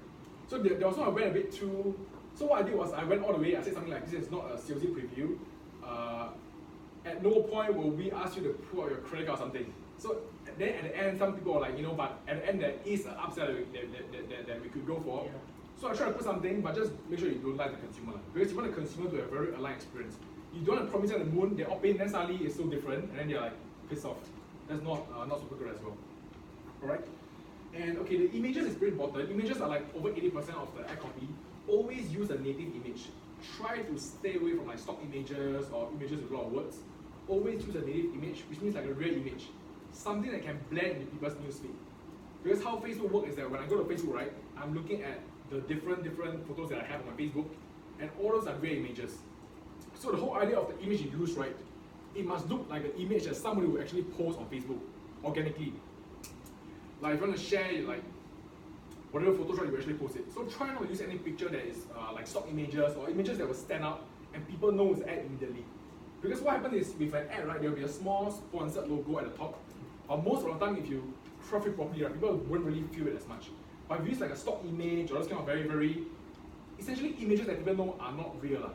[SPEAKER 2] So there was one I went a bit too. So what I did was I went all the way. I said something like, "This is not a salesy preview. At no point will we ask you to pull out your credit card or something." So then at the end, some people are like, but at the end there is an upsell that we could go for.
[SPEAKER 1] Yeah.
[SPEAKER 2] So I try to put something, but just make sure you don't lie to the consumer. Because you want the consumer to have a very aligned experience. You don't want to promise them the moon, they opt in, then suddenly it's so different, and then they're like pissed off. That's not super good as well. Alright? And okay, the images is pretty important. Images are like over 80% of the ad copy. Always use a native image. Try to stay away from like stock images or images with a lot of words. Always use a native image, which means like a real image. Something that can blend into people's newsfeed. Because how Facebook works is that when I go to Facebook, right, I'm looking at the different photos that I have on my Facebook, and all those are real images. So the whole idea of the image you use, right, it must look like an image that somebody will actually post on Facebook organically. Like if you want to share like whatever Photoshop you actually post it. So try not to use any picture that is like stock images or images that will stand out and people know it's an ad immediately. Because what happens is with an ad, right, there will be a small sponsored logo at the top. Or most of the time, if you craft it properly, right, people won't really feel it as much. But if you use like a stock image or those kind of very, essentially images that people know are not real.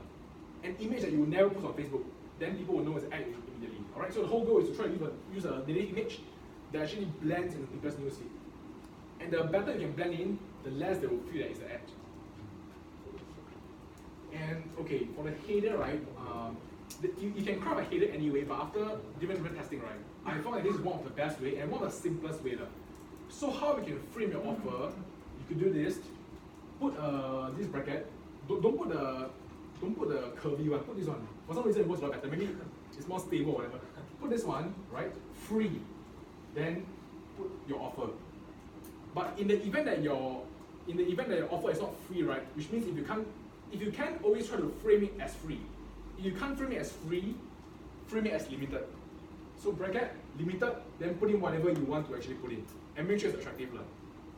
[SPEAKER 2] An image that you will never post on Facebook, then people will know it's an ad immediately. Alright, so the whole goal is to try to use a native image that actually blends into people's newsfeed. And the better you can blend in, the less they will feel that it's an ad. And okay, for the header, right, you can craft a header anyway, but after different testing, right, I found that this is one of the best way and one of the simplest way. So how you can frame your offer, you could do this, put this bracket, don't put the curvy one, put this one. For some reason it works a lot better, maybe it's more stable or whatever. Put this one, right, free, then put your offer. But in the event that your offer is not free, right, which means if you can't always try to frame it as free. If you can't frame it as free, frame it as limited. So bracket, limited, then put in whatever you want to actually put in. And make sure it's attractive.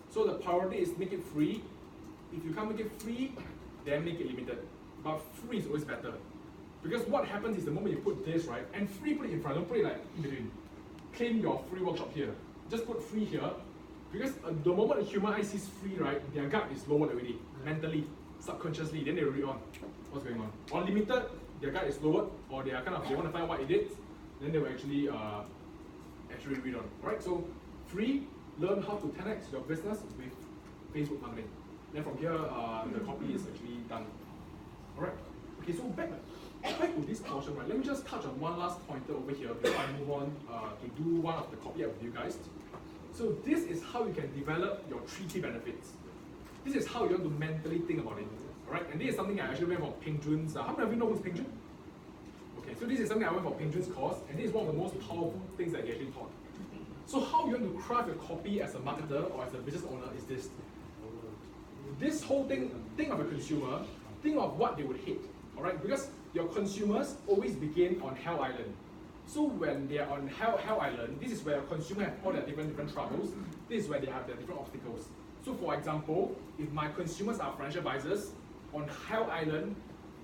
[SPEAKER 2] So the priority is make it free. If you can't make it free, then make it limited. But free is always better. Because what happens is the moment you put this, right, and free, put it in front, don't put it like in between. Claim your free workshop here. Just put free here. Because the moment a human eye sees free, right, their gut is lowered already, mentally, subconsciously, then they will read on what's going on. Or limited, their gut is lowered, or they are kind of, they want to find what it is, then they will actually read on. Right? So free, learn how to 10x your business with Facebook marketing. Then from here, the copy is actually done. Alright. Okay, so back to this portion, right? Let me just touch on one last pointer over here before I move on to do one of the copy with you guys. So this is how you can develop your 3 key benefits. This is how you want to mentally think about it. Alright, and this is something I actually went for Peng Jun's. How many of you know who's Peng Jun? Okay, so this is something I went for Peng Jun's course, and this is one of the most powerful things that he actually taught. So how you want to craft your copy as a marketer or as a business owner is this. This whole thing, think of a consumer, think of what they would hate. Alright, because your consumers always begin on Hell Island. So when they are on Hell Island, this is where your consumer have all their different troubles. This is where they have their different obstacles. So for example, if my consumers are financial advisors, on Hell Island,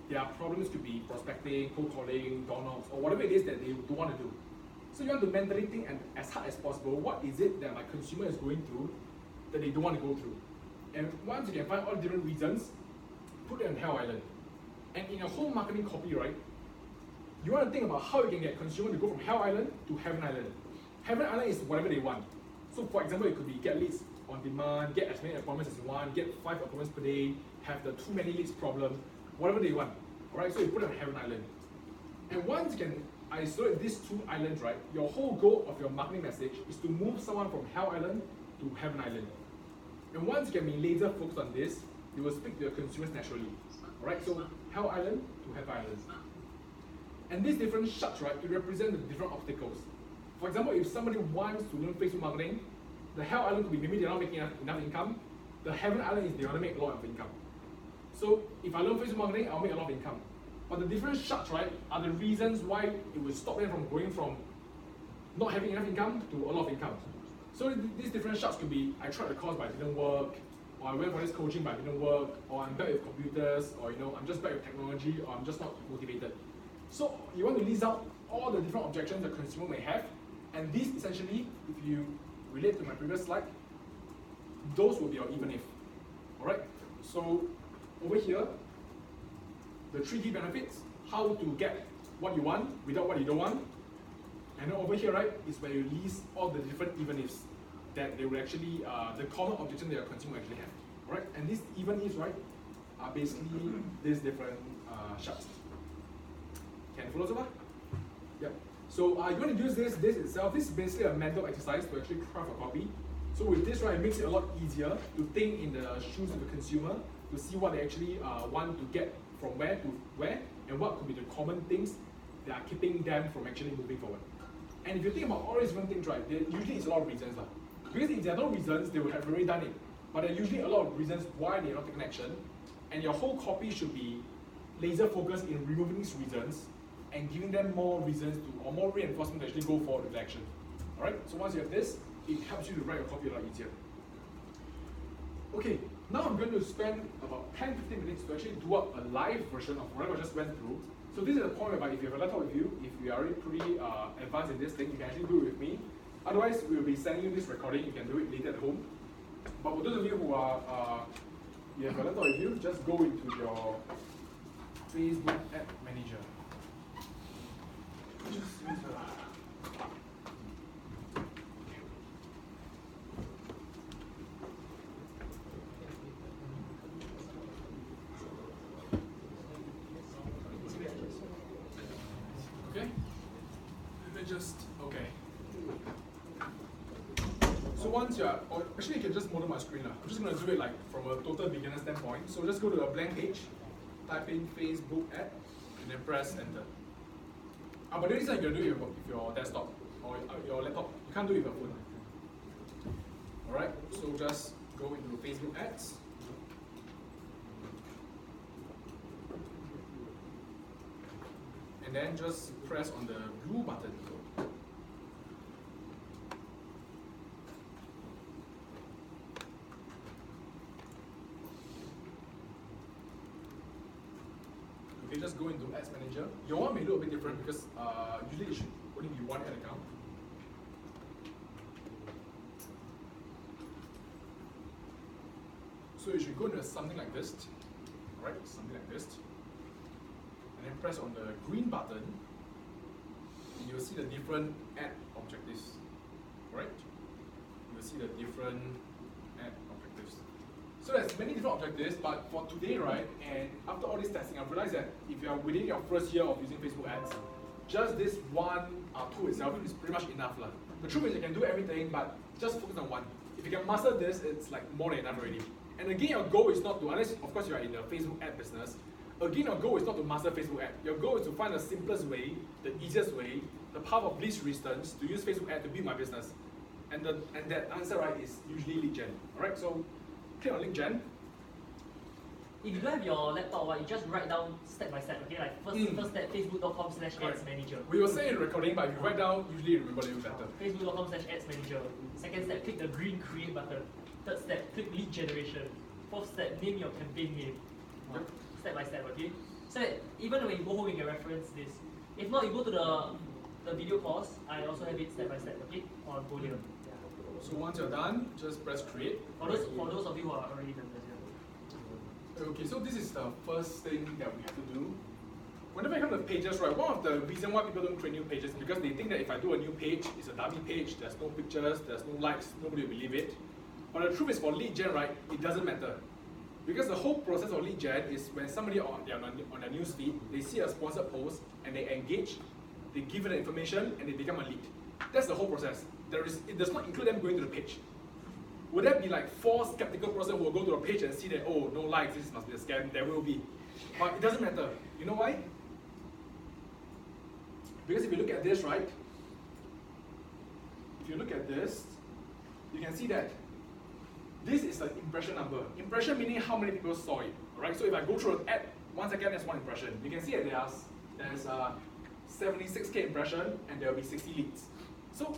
[SPEAKER 2] their problems could be prospecting, cold calling, door knocks, or whatever it is that they don't want to do. So you want to mentally think and as hard as possible, what is it that my consumer is going through that they don't want to go through? And once you can find all the different reasons, put it on Hell Island. And in your whole marketing copy, right, you want to think about how you can get consumer to go from Hell Island to Heaven Island. Heaven Island is whatever they want. So for example, it could be get leads on demand, get as many appointments as you want, get 5 appointments per day, have the too many leads problem, whatever they want. Alright, so you put it on Heaven Island. And once you can isolate these 2 islands, right, your whole goal of your marketing message is to move someone from Hell Island to Heaven Island. And once you can be laser focused on this, you will speak to your consumers naturally. Alright, so Hell Island to Heaven Island. And these different shards, right, it represent the different obstacles. For example, if somebody wants to learn Facebook marketing, the Hell Island could be maybe they're not making enough income. The Heaven Island is they want to make a lot of income. So if I learn Facebook marketing, I'll make a lot of income. But the different shards, right, are the reasons why it will stop them from going from not having enough income to a lot of income. So these different shards could be, I tried the course but it didn't work, or I went for this coaching but it didn't work, or I'm bad with computers, or I'm just bad with technology, or I'm just not motivated. So you want to list out all the different objections the consumer may have, and these essentially, if you relate to my previous slide, those will be your even if. Alright? So over here, the 3 key benefits, how to get what you want without what you don't want. And then over here, right, is where you list all the different even ifs that they will actually, the common objection that your consumer actually have. Alright? And these even ifs, right, are basically these different shards. Can you follow so far? Yep. So you're going to use this itself. This is basically a mental exercise to actually craft a copy. So with this, right, it makes it a lot easier to think in the shoes of the consumer, to see what they actually want to get from where to where, and what could be the common things that are keeping them from actually moving forward. And if you think about all these different things, right, there usually is a lot of reasons. Because if there are no reasons, they would have already done it. But there are usually a lot of reasons why they're not taking action, and your whole copy should be laser focused in removing these reasons and giving them more reasons to, or more reinforcement to actually go forward with action. Alright, so once you have this, it helps you to write your copy a lot easier. Okay, now I'm going to spend about 10-15 minutes to actually do up a live version of whatever I just went through. So this is the point whereby if you have a laptop with you, if you are already pretty advanced in this thing, you can actually do it with me. Otherwise, we'll be sending you this recording, you can do it later at home. But for those of you who are, you have a laptop with you, just go into your Facebook Ad Manager. Just use okay. So once you're, or actually you can just model my screen. I'm just going to do it like from a total beginner standpoint. So just go to a blank page, type in Facebook ad, and then press enter. But the reason you can do it with your desktop or your laptop. You can't do it with your phone. Alright, so just go into Facebook ads. and then just press on the blue button. Okay, just go into Ads Manager. Your one may look a bit different because usually it should only be one ad account. So you should go into something like this, right? Something like this, and then press on the green button, and you'll see the different ad objectives, right? You'll see the different ad objectives. So there's many different objectives, but for today, right, and after all this testing, I've realized that if you are within your first year of using Facebook ads, just this one tool itself is pretty much enough. The truth is you can do everything, but just focus on one. If you can master this, it's like more than enough already. And again, your goal is not to, unless of course you are in the Facebook ad business, again, your goal is not to master Facebook ad. Your goal is to find the simplest way, the easiest way, the path of least resistance to use Facebook ad to build my business. And that answer, right, is usually lead gen. Alright, so click on lead gen.
[SPEAKER 1] If you don't have your laptop, right, you just write down step by step, okay? Like first step, facebook.com/ads manager.
[SPEAKER 2] We will say in recording, but if you write down, usually you remember a little better.
[SPEAKER 1] Facebook.com/ads manager. Second step, click the green create button. Third step, click lead generation. Fourth step, name your campaign name.
[SPEAKER 2] Yep.
[SPEAKER 1] Step by step, okay? So that even when you go home, you can reference this. If not, you go to the video course. I also have it step by step, okay? On go here.
[SPEAKER 2] So once you're done, just press create.
[SPEAKER 1] For those of you who are already done this, yeah.
[SPEAKER 2] Okay, so this is the first thing that we have to do. Whenever it comes to pages, right, one of the reasons why people don't create new pages is because they think that if I do a new page, it's a dummy page, there's no pictures, there's no likes, nobody will believe it. But the truth is for lead gen, right, it doesn't matter. Because the whole process of lead gen is when somebody on their news feed, they see a sponsored post and they engage, they give it the information and they become a lead. That's the whole process. It does not include them going to the page. Would there be like 4 skeptical person who will go to a page and see that, oh, no likes, this must be a scam? There will be. But it doesn't matter. You know why? Because if you look at this, right? If you look at this, you can see that this is the impression number. Impression meaning how many people saw it. Alright, so if I go through an ad, 1 second, that's 1 impression. You can see that there's 76k impression and there will be 60 leads. So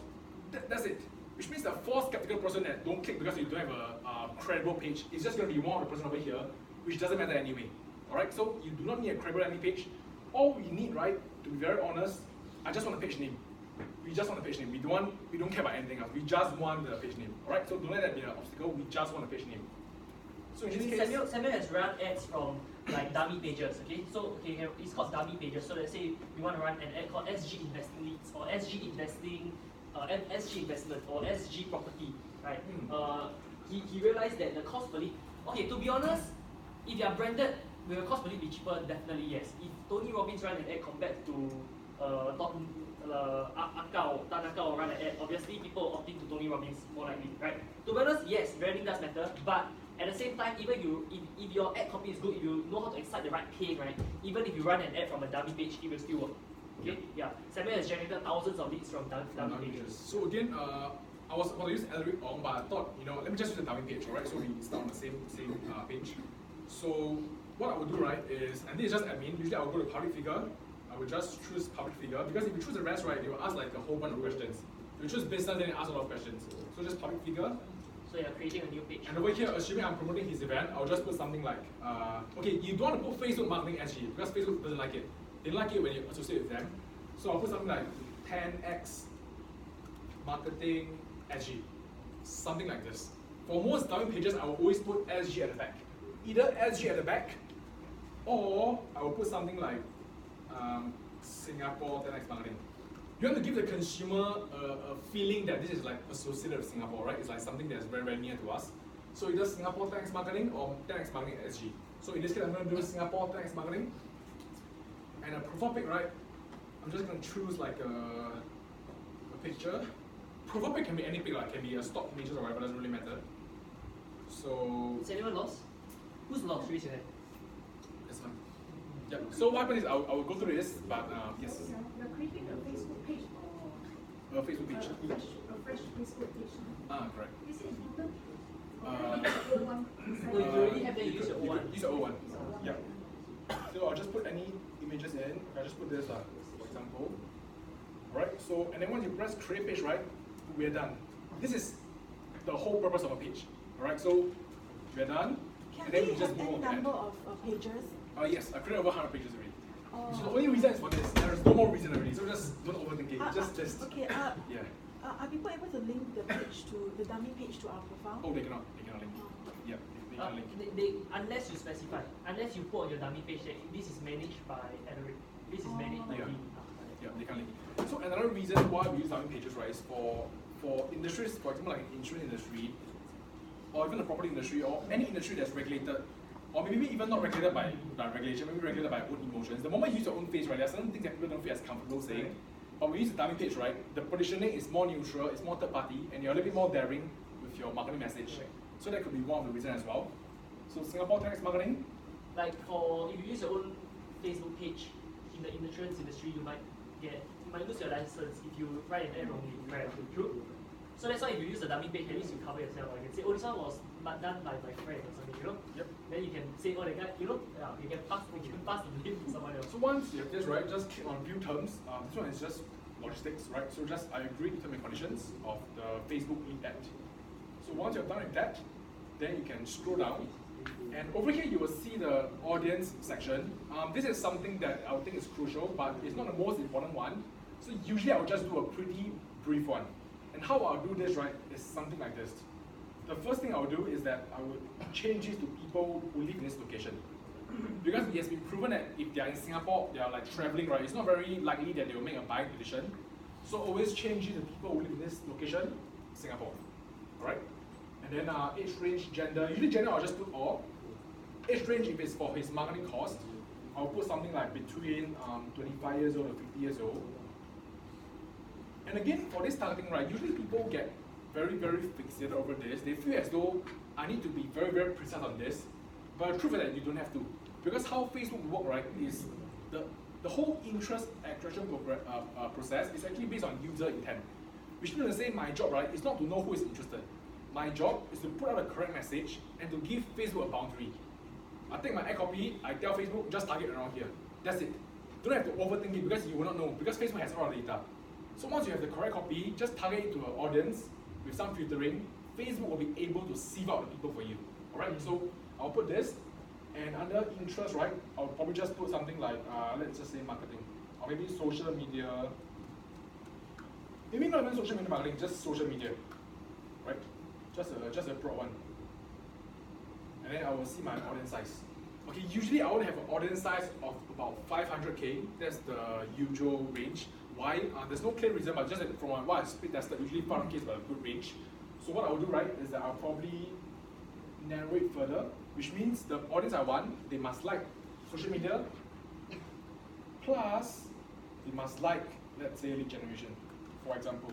[SPEAKER 2] that's it. Which means the 4 skeptical person that don't click because you don't have a credible page is just going to be one of the person over here, which doesn't matter anyway. Alright, so you do not need a credible landing page. All we need, right, to be very honest, I just want a page name. We just want a page name. We don't care about anything else. We just want the page name. Alright, so don't let that be an obstacle. We just want a page name. So in this case,
[SPEAKER 1] Samuel has run ads from like dummy pages, okay? So okay, it's called dummy pages. So let's say you want to run an ad called SG Investing Leads or SG Investing, SG Investment or SG Property, right? He realized that the cost per lead. Okay, to be honest, if you are branded, will the cost per lead be cheaper? Definitely yes. If Tony Robbins run an ad compared to Tanaka run an ad, obviously people opting to Tony Robbins more likely, right? To be honest, yes, branding does matter, but at the same time, even if your ad copy is good, if you know how to excite the right pain, right? Even if you run an ad from a dummy page, it will still work. Okay? Yeah. Samuel has generated thousands of leads from dummy pages.
[SPEAKER 2] So again, I was going to use Alaric Ong, but I thought, let me just use the dummy page, alright? So we start on the same page. So what I would do, right, is, and this is just admin, usually I will go to public figure. I would just choose public figure, because if you choose the rest, right, they will ask like a whole bunch of questions. If you choose business, then they ask a lot of questions. So just public figure.
[SPEAKER 1] So you're creating a new page.
[SPEAKER 2] And over here, assuming I'm promoting his event, I'll just put something like, okay, you don't want to put Facebook marketing SG, because Facebook doesn't like it. They like it when you associate with them. So I'll put something like 10x marketing SG. Something like this. For most dummy pages, I will always put SG at the back. Either SG at the back, or I will put something like Singapore 10x marketing. You want to give the consumer a feeling that this is like associated with Singapore, right? It's like something that's very, very near to us. So either Singapore 10x marketing or 10x marketing SG. So in this case, I'm going to do Singapore 10x marketing. And a profile pic, right? I'm just going to choose like a picture. Profile pic can be any pic, like can be a stock images or whatever, doesn't really matter. So.
[SPEAKER 1] Is anyone lost? Who's lost? Raise your hand.
[SPEAKER 2] This one. Yep. So what happens is I will go through this, but yes.
[SPEAKER 5] You're creating a Facebook page or
[SPEAKER 2] A Facebook page.
[SPEAKER 5] a fresh Facebook page.
[SPEAKER 2] Correct.
[SPEAKER 5] Is it important?
[SPEAKER 1] No, you already have that, use your old one.
[SPEAKER 2] Use your old one. Yeah. So I'll just put any images in. I'll just put this. for example. Alright, so, and then once you press create page, right, we're done. This is the whole purpose of a page. Alright, so we're done.
[SPEAKER 3] Can
[SPEAKER 2] and then
[SPEAKER 3] we
[SPEAKER 2] we just
[SPEAKER 3] have
[SPEAKER 2] move
[SPEAKER 3] any
[SPEAKER 2] on to the end.
[SPEAKER 3] number of pages?
[SPEAKER 2] Yes, I created over 100 pages already.
[SPEAKER 3] Oh.
[SPEAKER 2] So the only reason is for this. There is no more reason already. So just don't overthink it. Just test.
[SPEAKER 3] Okay,
[SPEAKER 2] Yeah.
[SPEAKER 3] are people able to link the page to the dummy page to our profile?
[SPEAKER 2] Oh, they cannot. They cannot link.
[SPEAKER 3] Oh.
[SPEAKER 2] Yeah, they cannot link.
[SPEAKER 1] Unless you specify, unless you put on your dummy page that this is managed by Alaric, this is managed by
[SPEAKER 2] Yeah.
[SPEAKER 1] him.
[SPEAKER 2] Yeah, they can't link. So another reason why we use dummy pages, right, is for industries, for example, like insurance industry, or even the property industry, or any industry that's regulated, or maybe even not regulated by regulation, maybe regulated by own emotions. The moment you use your own face, right, there are certain things that people don't feel as comfortable saying. But we use the dummy page, right, the positioning is more neutral, it's more third party, and you're a little bit more daring with your marketing message. So that could be one of the reasons as well. So Singapore tax marketing.
[SPEAKER 1] Like for, if you use your own Facebook page in the insurance industry, you might lose your license if you write an ad wrongly, right? True? So that's why if you use the dummy page, at least you cover yourself. You can say, oh, this one was done by my friend or something, you know?
[SPEAKER 2] Yep.
[SPEAKER 1] Then you can say, oh, the guy, you know, you can pass the blame to someone else.
[SPEAKER 2] So once you have this, right, just click on view terms. This one is just logistics, right? So just I agree to terms and conditions of the Facebook lead ad. So once you're done with that, then you can scroll down. And over here, you will see the audience section. This is something that I would think is crucial, but it's not the most important one. So usually I would just do a pretty brief one. And how I'll do this, right, is something like this. The first thing I'll do is that I would change this to people who live in this location. Because it has been proven that if they are in Singapore, they are like traveling, right, it's not very likely that they will make a buying decision. So always change it to people who live in this location, Singapore. Alright? And then age range, gender. Usually gender I'll just put all. Age range, if it's for his marketing cost, I'll put something like between 25 years old and 50 years old. And again, for this targeting, right, usually people get very, very fixated over this. They feel as though I need to be very, very precise on this. But the truth is that you don't have to. Because how Facebook works, right, is the whole interest extraction process is actually based on user intent. Which means to say my job, right, is not to know who is interested. My job is to put out the correct message and to give Facebook a boundary. I take my ad copy, I tell Facebook, just target around here. That's it. Don't have to overthink it because you will not know, because Facebook has all the data. So once you have the correct copy, just target it to an audience with some filtering. Facebook will be able to sieve out the people for you. Alright, so I'll put this, and under interest, right, I'll probably just put something like, let's just say marketing, or maybe social media. Maybe not even social media marketing, just social media, right? Just a broad one. And then I will see my audience size. Okay, usually I would have an audience size of about 500K. That's the usual range. Why? There's no clear reason, but just from what I split tested, usually 500K is about a good range. So what I will do, right, is that I'll probably narrow it further, which means the audience I want, they must like social media, plus they must like, let's say, lead generation, for example.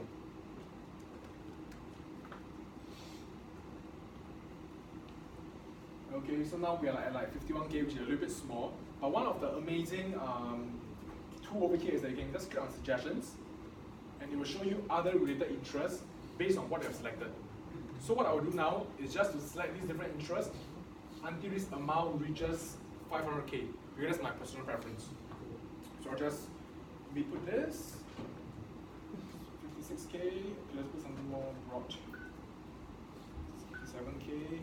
[SPEAKER 2] Okay, so now we are at like 51K, which is a little bit small. But one of the amazing tool over here is that you can just click on suggestions, and it will show you other related interests based on what you have selected. So what I will do now is just to select these different interests until this amount reaches 500K, because that's my personal preference. So I'll just put this 56K. Okay, let's put something more broad. 57K.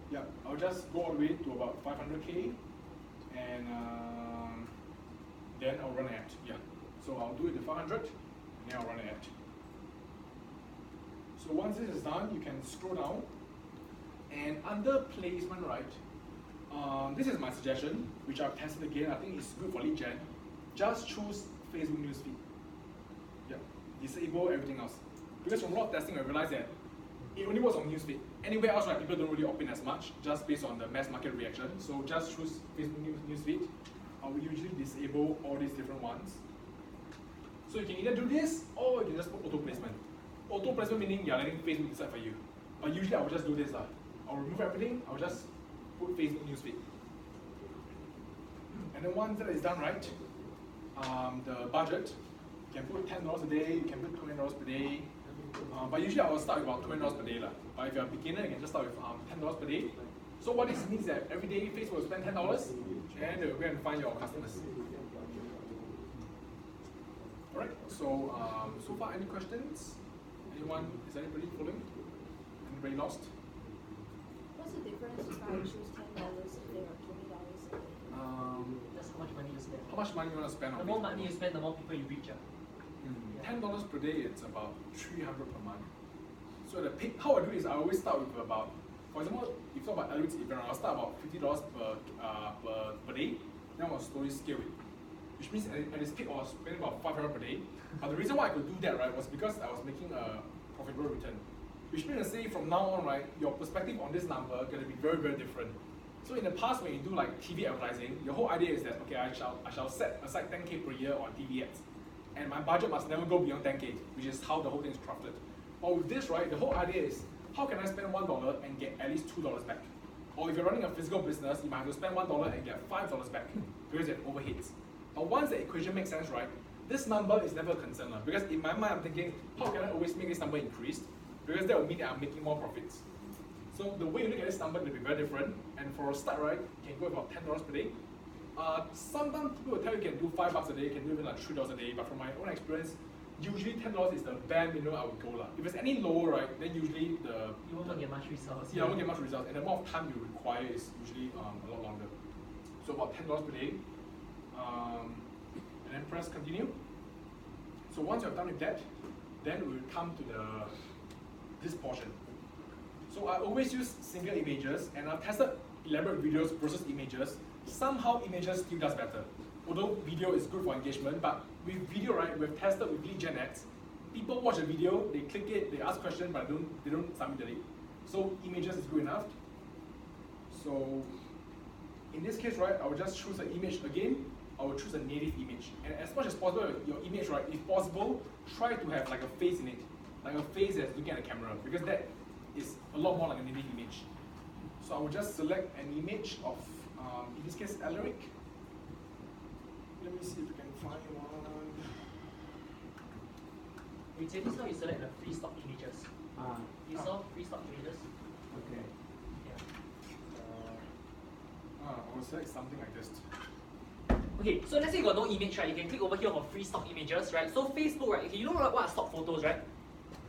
[SPEAKER 2] Yeah, I'll just go all the way to about 500K, and then I'll run an ad. Yeah, so I'll do it to 500, and then I'll run an ad. So once this is done, you can scroll down, and under placement, right, this is my suggestion, which I've tested again. I think it's good for lead gen. Just choose Facebook newsfeed. Yeah, disable everything else. Because from a lot of testing, I realized that it only works on newsfeed. Anywhere else, right, people don't really opt in as much, just based on the mass market reaction. So just choose Facebook newsfeed. I will usually disable all these different ones. So you can either do this, or you can just put auto placement. Auto placement meaning you're letting Facebook decide for you. But usually I will just do this. I'll remove everything, I'll just put Facebook newsfeed. And then once that is done, right, the budget, you can put $10 a day, you can put $20 per day. But usually I will start with about $20 per day. But if you're a beginner, you can just start with $10 per day. So what this means is that every day Facebook will spend $10 and they will go and find your customers. Alright, so so far any questions? Anyone, is anybody following? Anybody lost?
[SPEAKER 3] What's the difference if I choose $10 a day or $20 a day?
[SPEAKER 1] That's how much money you spend.
[SPEAKER 2] How much money you want to spend on
[SPEAKER 1] The more
[SPEAKER 2] Facebook?
[SPEAKER 1] money you spend, the more people you reach.
[SPEAKER 2] $10 per day, it's about 300 per month. So the peak, how I do is I always start with about, for example, if you talk about Alaric's event, I'll start about $50 per day, then I'll slowly scale it. Which means at its peak I was spending about 500 per day. But the reason why I could do that, right, was because I was making a profitable return. Which means to say from now on, right, your perspective on this number is going to be very, very different. So in the past, when you do like TV advertising, your whole idea is that, okay, I shall set aside 10K per year on TV ads. And my budget must never go beyond 10K, which is how the whole thing is crafted. But with this, right, the whole idea is, how can I spend $1 and get at least $2 back? Or if you're running a physical business, you might have to spend $1 and get $5 back, because you have overheads. But once the equation makes sense, right, this number is never a concern. Because in my mind, I'm thinking, how can I always make this number increase? Because that will mean that I'm making more profits. So the way you look at this number will be very different. And for a start, right, you can go about $10 per day. Sometimes people will tell you can do $5 a day, you can do even like $3 a day. But from my own experience, usually $10 is the bare minimum I would go. If it's any lower, right, then usually
[SPEAKER 1] You won't get much results.
[SPEAKER 2] I won't get much results. And the amount of time you require is usually a lot longer. So about $10 per day. And then press continue. So once you're done with that, then we'll come to this portion. So I always use single images, and I've tested elaborate videos versus images. Somehow images still does better. Although video is good for engagement, but with video, right, we've tested with lead gen ads. People watch a video, they click it, they ask questions, but they don't submit the lead. So images is good enough. So in this case, right, I will just choose an image again. I will choose a native image. And as much as possible, your image, right, if possible, try to have like a face in it. Like a face that's looking at the camera, because that is a lot more like a native image. So I will just select an image of, in this case, Alaric. Let me see if I can find one.
[SPEAKER 1] This is how you select the free stock images. You saw free stock images?
[SPEAKER 4] Okay.
[SPEAKER 1] Yeah.
[SPEAKER 2] I will select something like this.
[SPEAKER 1] Okay, so let's say you got no image, right? You can click over here for free stock images, right? So Facebook, right? Okay, you know what are stock photos, right?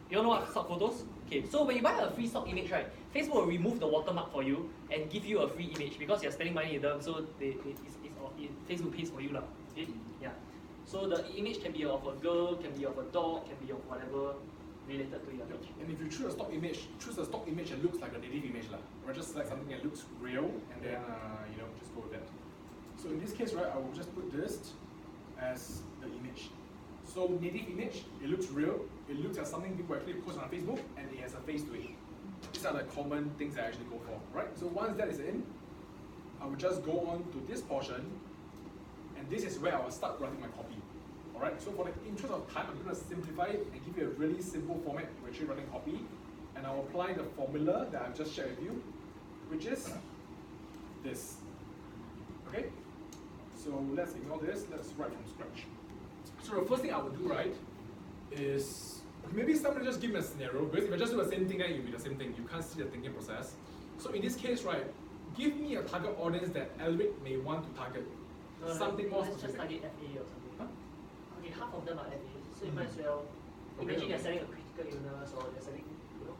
[SPEAKER 1] You don't know what are stock photos? Okay, so when you buy a free stock image, right, Facebook will remove the watermark for you and give you a free image because you're spending money with them, so Facebook pays for you, lah. Okay? Yeah. So the image can be of a girl, can be of a dog, can be of whatever related to your image.
[SPEAKER 2] And if you choose a stock image, that looks like a native image, lah. Or just select something that looks real, and then just go with that. So in this case, right, I will just put this as the image. So native image, it looks real. It looks like something people actually post on Facebook, and it has a face to it. These are the common things I actually go for, right? So once that is in, I will just go on to this portion, and this is where I will start writing my copy. All right. So for the interest of time, I'm going to simplify it and give you a really simple format for actually writing copy, and I'll apply the formula that I've just shared with you, which is this. Okay. So let's ignore this. Let's write from scratch. So the first thing I would do, right, is maybe somebody just give me a scenario, because if I just do the same thing, then it will be the same thing. You can't see the thinking process. So in this case, right, give me a target audience that Alaric may want to target. Something more
[SPEAKER 1] let's
[SPEAKER 2] specific.
[SPEAKER 1] just target FA or something.
[SPEAKER 2] Huh?
[SPEAKER 1] Okay, half of them are FA, so you might as well imagine you're selling a critical illness or you're selling,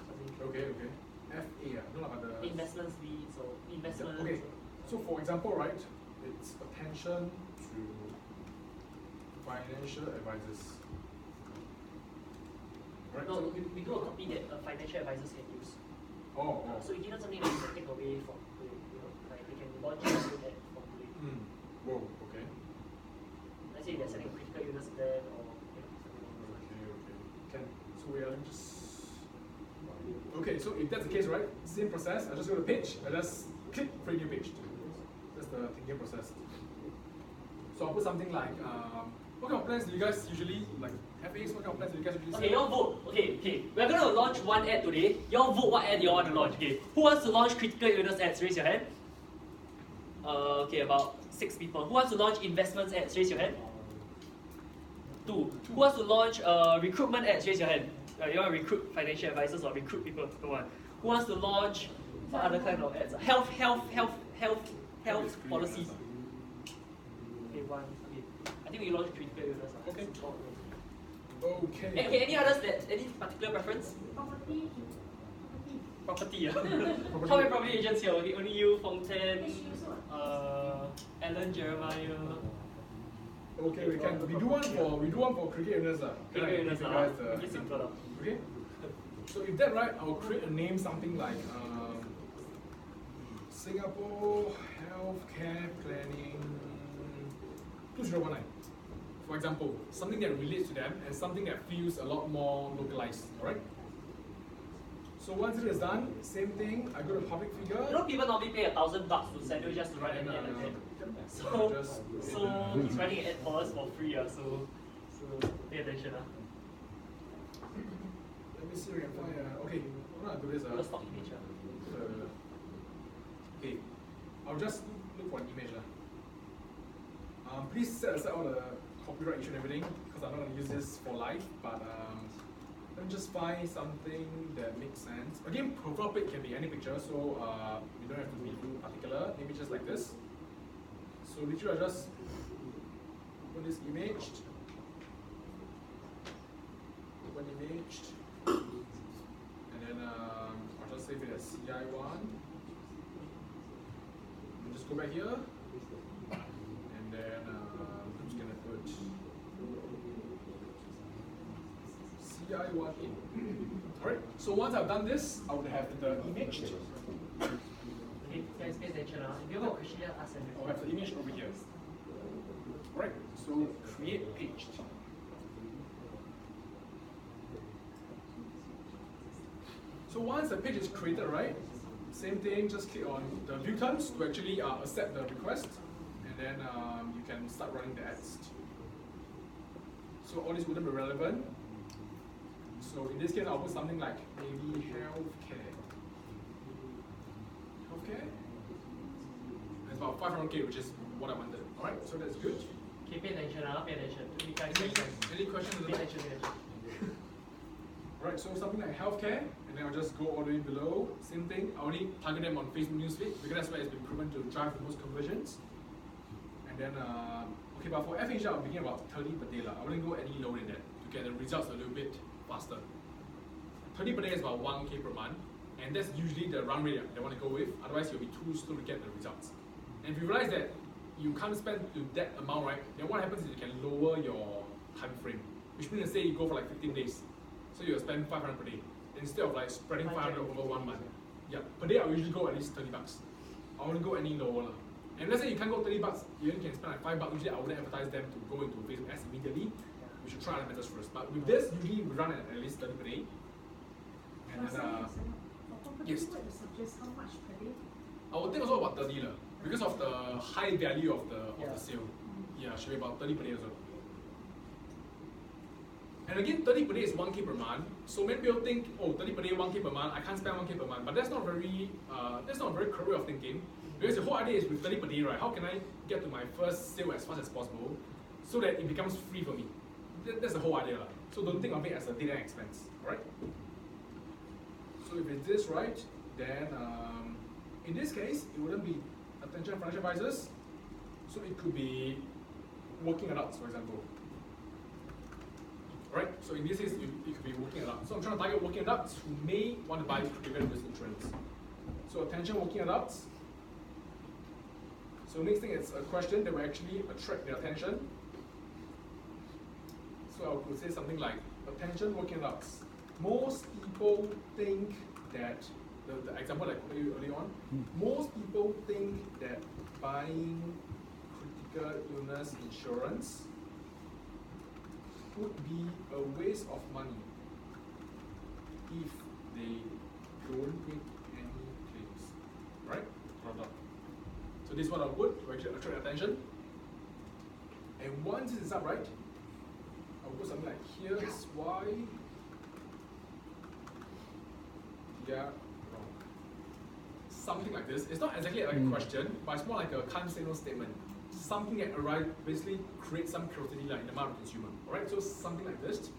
[SPEAKER 1] something.
[SPEAKER 2] Okay. FA, no, about the
[SPEAKER 1] Investments leads or investments.
[SPEAKER 2] Okay. So for example, right, it's attention to financial advisors. Right.
[SPEAKER 1] No,
[SPEAKER 2] So,
[SPEAKER 1] we do a copy that financial advisors can use.
[SPEAKER 2] oh.
[SPEAKER 1] So we give them something that you can take away from today, like they can launch a new ad from today.
[SPEAKER 2] Whoa. Okay.
[SPEAKER 1] Let's say they're selling a critical illness plan or something like that.
[SPEAKER 2] Okay. Can so we are just. Okay, so if that's the case, right? Same process. I just go to page. I just click create new page. That's the thinking process. So I'll put something like, what kind of plans do you guys usually like? FAs, what kind of plans do you guys usually
[SPEAKER 1] Okay, y'all vote. Okay. We're gonna launch one ad today. Y'all vote what ad you want to launch. Okay. Who wants to launch critical illness ads? Raise your hand. Okay, about 6 people. Who wants to launch investments ads? Raise your hand. 2. Who wants to launch recruitment ads? Raise your hand. You want to recruit financial advisors or recruit people? Go on. Who wants to launch what other kind of ads? Health policies. Okay, 1. Okay. I think we launch critical illness.
[SPEAKER 2] Okay. Okay.
[SPEAKER 1] Okay, any others that any particular preference?
[SPEAKER 5] Property.
[SPEAKER 1] Property. How many property agents here? Only you, Fontaine,
[SPEAKER 5] Issues what?
[SPEAKER 1] Alan, Jeremiah.
[SPEAKER 2] Okay, we do one for cricket owners.
[SPEAKER 1] Cricket owners,
[SPEAKER 2] Guys,
[SPEAKER 1] it's simple.
[SPEAKER 2] okay. So if that right, I'll create a name something like Singapore Healthcare Planning 2019. For example, something that relates to them and something that feels a lot more localized. Alright? So once it is done, same thing, I go to public figure.
[SPEAKER 1] You know, people normally pay $1,000 to Samuel just to write an ad like that. So he's writing an ad for us for free, so pay attention.
[SPEAKER 2] Let me see if I can find okay, I'm gonna do this.
[SPEAKER 1] The stock image.
[SPEAKER 2] Okay, I'll just look for an image. Please set aside all the copyright issue and everything because I'm not going to use this for life, but let me just find something that makes sense. Again, profile pic can be any picture, so you don't have to be too particular. Maybe just like this. So literally I just open this image, and then I'll just save it as CI1. And just go back here, and then I'm just gonna put CI1 in. Alright, so once I've done this, I would have the image.
[SPEAKER 1] Okay, guys, pay attention. If you have a question, just ask Samuel.
[SPEAKER 2] I'll have the image over here. Alright, so create page. So once the page is created, right? Same thing, just click on the view terms to actually accept the request, and then you can start running the ads. So all this wouldn't be relevant. So in this case, I'll put something like maybe healthcare. Healthcare? It's about 500K, which is what I wanted. Alright, so that's good.
[SPEAKER 1] Okay, pay attention, pay attention. You guys,
[SPEAKER 2] Any questions?
[SPEAKER 1] pay attention, pay attention.
[SPEAKER 2] Alright, so something like healthcare, and then I'll just go all the way below. Same thing, I only target them on Facebook newsfeed because that's where it's been proven to drive the most conversions. And then, okay, but for FHR, I'm thinking about 30 per day. I wouldn't go any lower than that to get the results a little bit faster. 30 per day is about 1K per month, and that's usually the run rate they want to go with. Otherwise, you'll be too slow to get the results. And if you realize that you can't spend to that amount, right, then what happens is you can lower your time frame, which means to say you go for like 15 days. So you'll spend 500 per day instead of like spreading 500 over 1 month. Yeah, per day I'll usually go at least $30. I won't go any lower. And let's say you can't go $30, you only can spend like $5. Usually I wouldn't advertise them to go into Facebook ads immediately. We should try other methods first. But with this, usually we run at least 30 per day. And then, yes.
[SPEAKER 5] What you suggest, how much per day?
[SPEAKER 2] I would think also about 30 because of the high value of the sale. Yeah, should be about 30 per day also. And again, 30 per day is 1K per month. So many people think, oh, 30 per day, 1K per month, I can't spend 1K per month. But that's not a very correct way of thinking. Because the whole idea is with 30 per day, right? How can I get to my first sale as fast as possible so that it becomes free for me? That's the whole idea. So don't think of it as a data expense, alright? So if it's this, right, then in this case, it wouldn't be attention financial advisors. So it could be working adults, for example. Right? So in this case, it could be working adults. So I'm trying to target working adults who may want to buy critical illness insurance. So attention working adults. So next thing is a question that will actually attract their attention. So I could say something like, attention working adults. Most people think that, the example that I quoted you earlier on, most people think that buying critical illness insurance would be a waste of money if they don't make any claims, right? So this is what I would to actually attract attention. And once this is up, right, I'll put something like, here's why they are wrong. Something like this. It's not exactly like a question, but it's more like a can't say no statement. Something that basically creates some curiosity in the mind of the consumer. Alright, so something like this.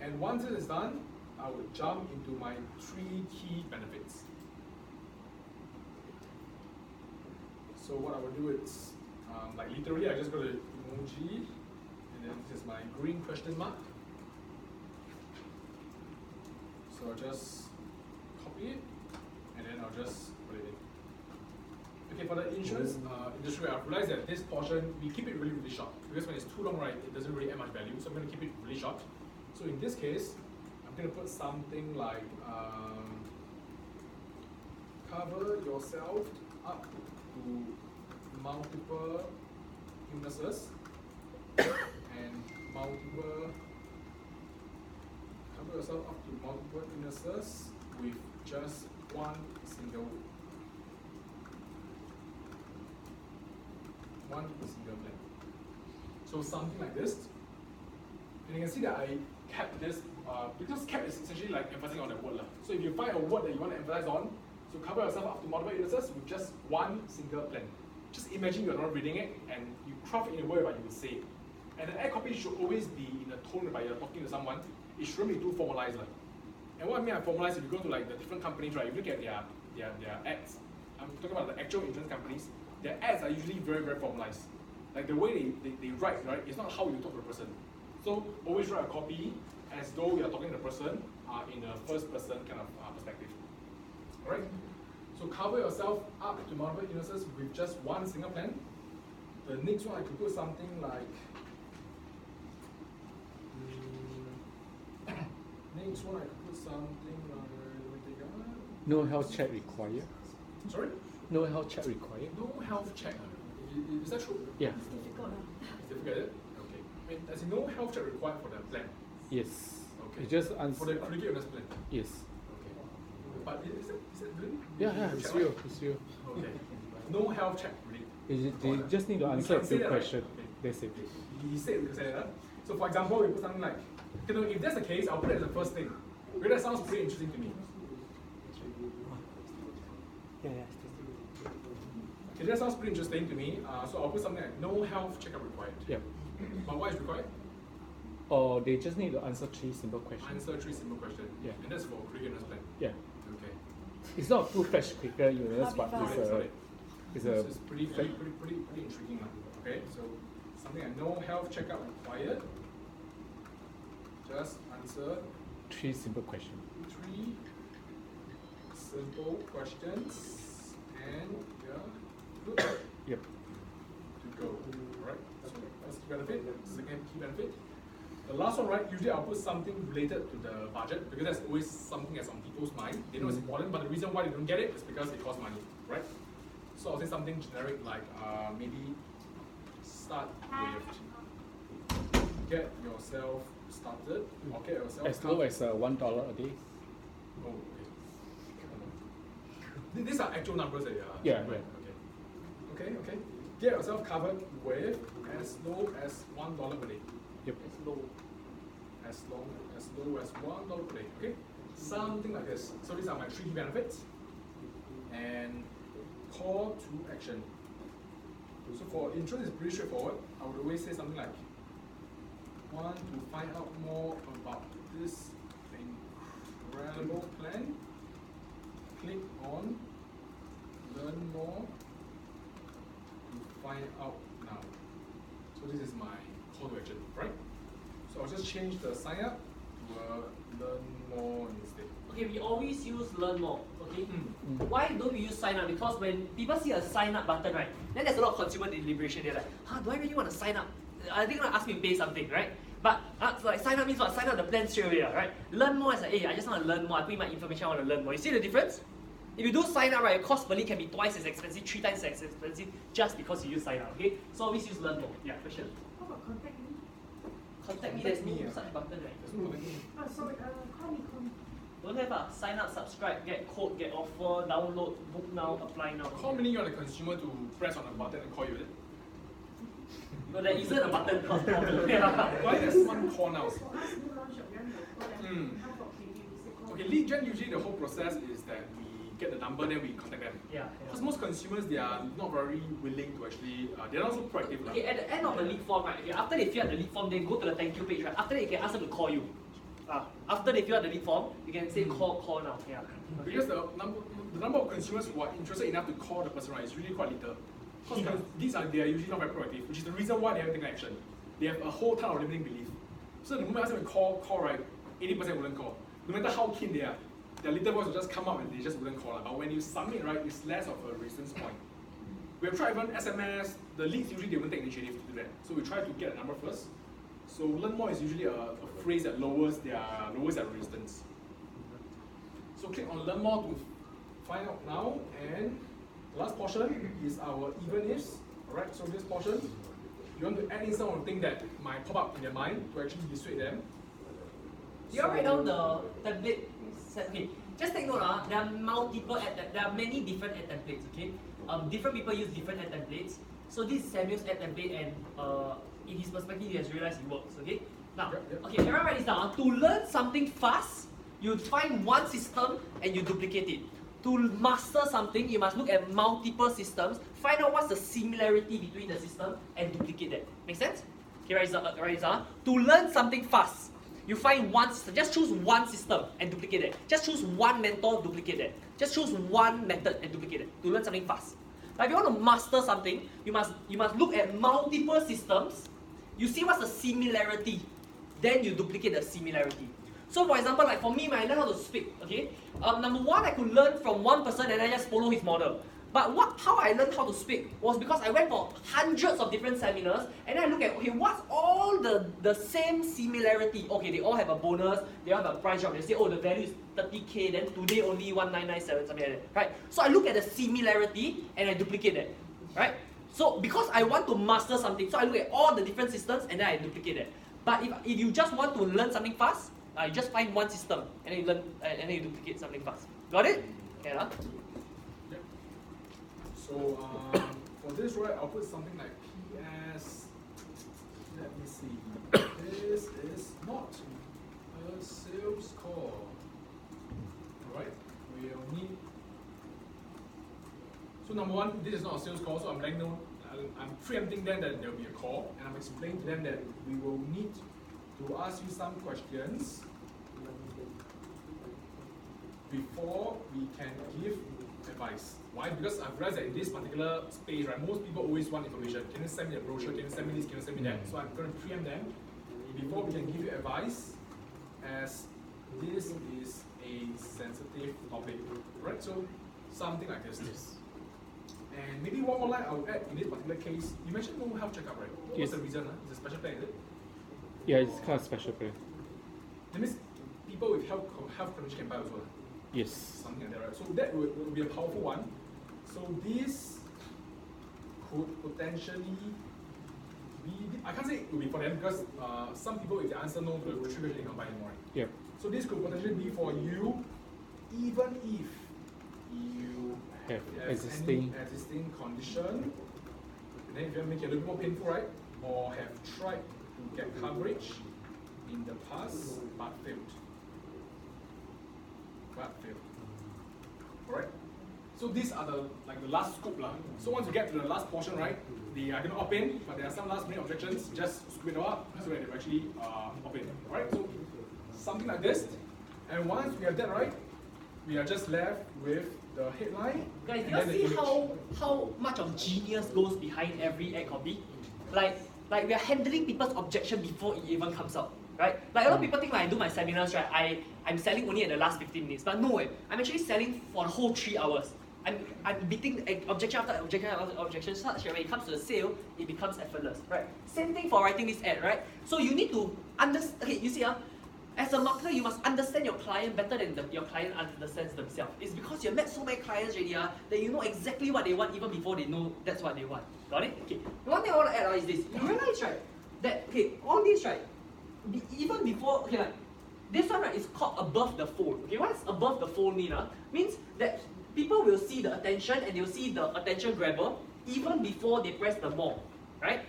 [SPEAKER 2] And once it is done, I would jump into my 3 key benefits. So what I would do is, like literally, I just go to emoji, and then this is my green question mark. So I'll just copy it, and then I'll just put it in. Okay, for the insurance industry, I've realized that this portion, we keep it really, really short. Because when it's too long, right, it doesn't really add much value. So I'm going to keep it really short. So in this case, I'm going to put something like, cover yourself up to multiple illnesses and cover yourself up to multiple illnesses with just one single plan. So something like this. And you can see that I kept this, because kept is essentially like emphasizing on the word. So if you find a word that you want to emphasize on, so cover yourself up to multiple illnesses with just one single plan. Just imagine you're not reading it and you craft it in a way that you would say it. And the ad copy should always be in a tone whereby you're talking to someone. It shouldn't be too formalized. And what I mean by formalized, if you go to like the different companies, right, if you look at their ads, I'm talking about the actual insurance companies, their ads are usually very, very formalized. Like the way they write, right, it's not how you talk to the person. So always write a copy as though you're talking to the person in a first person kind of perspective. Alright? So cover yourself up to multiple illnesses with just one single plan. The next one I could put something like next one I could put something like
[SPEAKER 4] No health check required.
[SPEAKER 2] Sorry?
[SPEAKER 4] No health check required.
[SPEAKER 2] No health check. Is that true?
[SPEAKER 4] Yeah.
[SPEAKER 3] It's difficult.
[SPEAKER 2] It's difficult, is it? Okay. I mean, as in no health check required for the plan.
[SPEAKER 4] Yes.
[SPEAKER 2] Okay.
[SPEAKER 4] It just
[SPEAKER 2] For
[SPEAKER 4] answer.
[SPEAKER 2] the critical illness plan.
[SPEAKER 4] Yes.
[SPEAKER 2] Okay. But is it really?
[SPEAKER 4] Yeah, it's
[SPEAKER 2] check,
[SPEAKER 4] real.
[SPEAKER 2] right?
[SPEAKER 4] It's real.
[SPEAKER 2] Okay. No health check really.
[SPEAKER 4] They just need to answer a
[SPEAKER 2] can say
[SPEAKER 4] few
[SPEAKER 2] that, right?
[SPEAKER 4] questions.
[SPEAKER 2] Okay.
[SPEAKER 4] That's it.
[SPEAKER 2] He said we can say that. So for example, we put something like, you know, if that's the case, I'll put it as the first thing. Because that sounds pretty interesting to me. Okay, that sounds pretty interesting to me. So I'll put something like no health checkup required.
[SPEAKER 4] Yeah.
[SPEAKER 2] But what is required?
[SPEAKER 4] Or they just need to answer 3 simple questions.
[SPEAKER 2] Answer 3 simple questions.
[SPEAKER 4] Yeah.
[SPEAKER 2] And that's for critical illness plan.
[SPEAKER 4] Yeah.
[SPEAKER 2] Okay.
[SPEAKER 4] It's not full-fledged critical illness, but
[SPEAKER 3] Got
[SPEAKER 4] it's
[SPEAKER 3] it,
[SPEAKER 2] got
[SPEAKER 4] a
[SPEAKER 2] it.
[SPEAKER 4] it's
[SPEAKER 2] This
[SPEAKER 4] a
[SPEAKER 2] is pretty intriguing. Okay, so something like no health checkup required. Just answer
[SPEAKER 4] 3 simple questions.
[SPEAKER 2] 3 simple questions and yeah, good
[SPEAKER 4] Yep.
[SPEAKER 2] to go. Alright, so first key benefit, second key benefit. The last one, right, usually I'll put something related to the budget because that's always something that's on people's mind. They know it's important, but the reason why they don't get it is because it costs money, right? So I'll say something generic like maybe start with get yourself started or get yourself
[SPEAKER 4] As low as $1 a day.
[SPEAKER 2] Oh, okay. These are actual numbers that you are.
[SPEAKER 4] Yeah,
[SPEAKER 2] right. Okay. Okay. Get yourself covered with as low as $1 per day.
[SPEAKER 4] Yep.
[SPEAKER 2] As low as $1 per day. Okay. Something like this. So these are my 3 key benefits. And call to action. So for insurance, it's pretty straightforward. I would always say something like, want to find out more about this incredible plan? Click on learn more to find out now. So this is my call to action, right? So I'll just change the sign up to learn more instead.
[SPEAKER 1] Okay, we always use learn more. Okay.
[SPEAKER 2] Mm.
[SPEAKER 1] Why don't we use sign up? Because when people see a sign up button, right, then there's a lot of consumer deliberation. They're like, do I really want to sign up? Are they gonna ask me to pay something, right? But like sign up means what? Sign up the plan straight away, right? Learn more is like, hey, I just want to learn more. I put in my information, I want to learn more. You see the difference? If you do sign up, right, your cost per lead can be twice as expensive, 3 times as expensive, just because you use sign up. Okay. So always use learn more. Yeah, question.
[SPEAKER 5] How about contact me?
[SPEAKER 1] Contact me. There's no
[SPEAKER 2] me,
[SPEAKER 1] such button, right?
[SPEAKER 2] There's no contact me.
[SPEAKER 5] Sorry, call me.
[SPEAKER 1] Don't have sign up, subscribe, get code, get offer, download, book now, apply now.
[SPEAKER 2] How many you want the consumer to press on a button and call you? Is it?
[SPEAKER 1] No, there isn't a button called call me. Yeah.
[SPEAKER 2] Why there's one call now?
[SPEAKER 5] For us, new launch of Yuan, how about KD?
[SPEAKER 2] Okay, lead gen usually the whole process is that we get the number, then we contact them.
[SPEAKER 1] Yeah.
[SPEAKER 2] Because most consumers, they are not very willing to actually, they're not so proactive.
[SPEAKER 1] Okay, at the end of the lead form, right? Okay, after they fill out the lead form, they go to the thank you page, right? After that, you can ask them to call you. After they fill out the lead form, you can say call now. Yeah.
[SPEAKER 2] Because the number of consumers who are interested enough to call the person, right, is really quite little. Because they are usually not very proactive, which is the reason why they haven't taken action. they have a whole ton of limiting belief. So the moment I ask them to call right, 80% wouldn't call. No matter how keen they are, their little voice will just come out and they just wouldn't call. But when you submit, right, it's less of a resistance point. We have tried even SMS, the leads usually they won't take initiative to do that. So we try to get a number first. So learn more is usually a phrase that lowers their resistance. So click on learn more to find out now, and the last portion is our even ifs. Alright, so this portion, you want to add in some of the things that might pop up in their mind to actually dissuade them.
[SPEAKER 1] You all write down the template. Okay, just take note, there are multiple there are many different ad templates, okay? Different people use different ad templates. So this is Samuel's ad template, and in his perspective, he has realized it works, okay? Now, okay, everyone write this down. To learn something fast, you find one system and you duplicate it. To master something, you must look at multiple systems, find out what's the similarity between the system, and duplicate that. Make sense? Okay, write this down. To learn something fast, you find one system. Just choose one system and duplicate it. Just choose one mentor, duplicate it. Just choose one method and duplicate it to learn something fast. But if you want to master something, you must look at multiple systems. You see what's the similarity, then you duplicate the similarity. So for example, like for me, when I learn how to speak, okay, number one, I could learn from one person and I just follow his model. But how I learned how to speak was because I went for hundreds of different seminars and then I look at, okay, what's all the same similarity? Okay, they all have a bonus, they all have a price drop, they say, oh, the value is 30K, then today only 1997, something like that, right? So I look at the similarity and I duplicate that, right? So because I want to master something, so I look at all the different systems and then I duplicate it. But if you just want to learn something fast, you just find one system and then you learn and then you duplicate something fast. Got it? Okay, huh?
[SPEAKER 2] Yep. So for this, right, I'll put something like PS. Let me see. This is not a sales call. Alright, we'll need. So number one, this is not a sales call, so I'm letting them. I'm preempting them that there will be a call, and I'm explaining to them that we will need to ask you some questions before we can give advice. Why? Because I've realized that in this particular space, right, most people always want information. Can you send me a brochure? Can you send me this? Can you send me that? So I'm going to preempt them before we can give you advice, as this is a sensitive topic, right? So something like this. Yes. And maybe one more line I'll add in this particular case. You mentioned no health checkup, right? What's the reason? It's a special plan, is it?
[SPEAKER 4] Yeah, it's kind of special plan.
[SPEAKER 2] That means people with health condition can buy also.
[SPEAKER 4] Yes.
[SPEAKER 2] Something like that, right? So that would be a powerful one. So this could potentially be, I can't say it would be for them because some people, if they answer no to the 3 questions, they can't buy anymore.
[SPEAKER 4] Yeah.
[SPEAKER 2] So this could potentially be for you, even if you
[SPEAKER 4] have
[SPEAKER 2] any existing condition, and then if you make it a little more painful, right? Or have tried to get coverage in the past but failed. Alright? So these are the last scoop. So once you get to the last portion, right? They are going to opt in, but there are some last minute objections, just scoop it up so that they actually opt in. Alright? So something like this. And once we have that right, we are just left with the headline.
[SPEAKER 1] Guys, do you see how much of genius goes behind every ad copy? Like we are handling people's objection before it even comes out, right? Like a lot of people think like I do my seminars, right? I'm selling only at the last 15 minutes, but no way. I'm actually selling for the whole 3 hours. I'm beating objection after objection after objection, such that when it comes to the sale, it becomes effortless, right? Same thing for writing this ad, right? So you need to understand. Okay, you see, as a marketer, you must understand your client better than your client understands themselves. It's because you've met so many clients already that you know exactly what they want even before they know that's what they want. Got it? Okay. One thing I want to add is this. You realize, right, that all this, right, even before, like this one, right, is called above the fold. Okay, what does above the fold mean? Means that people will see the attention and they'll see the attention grabber even before they press the more, right?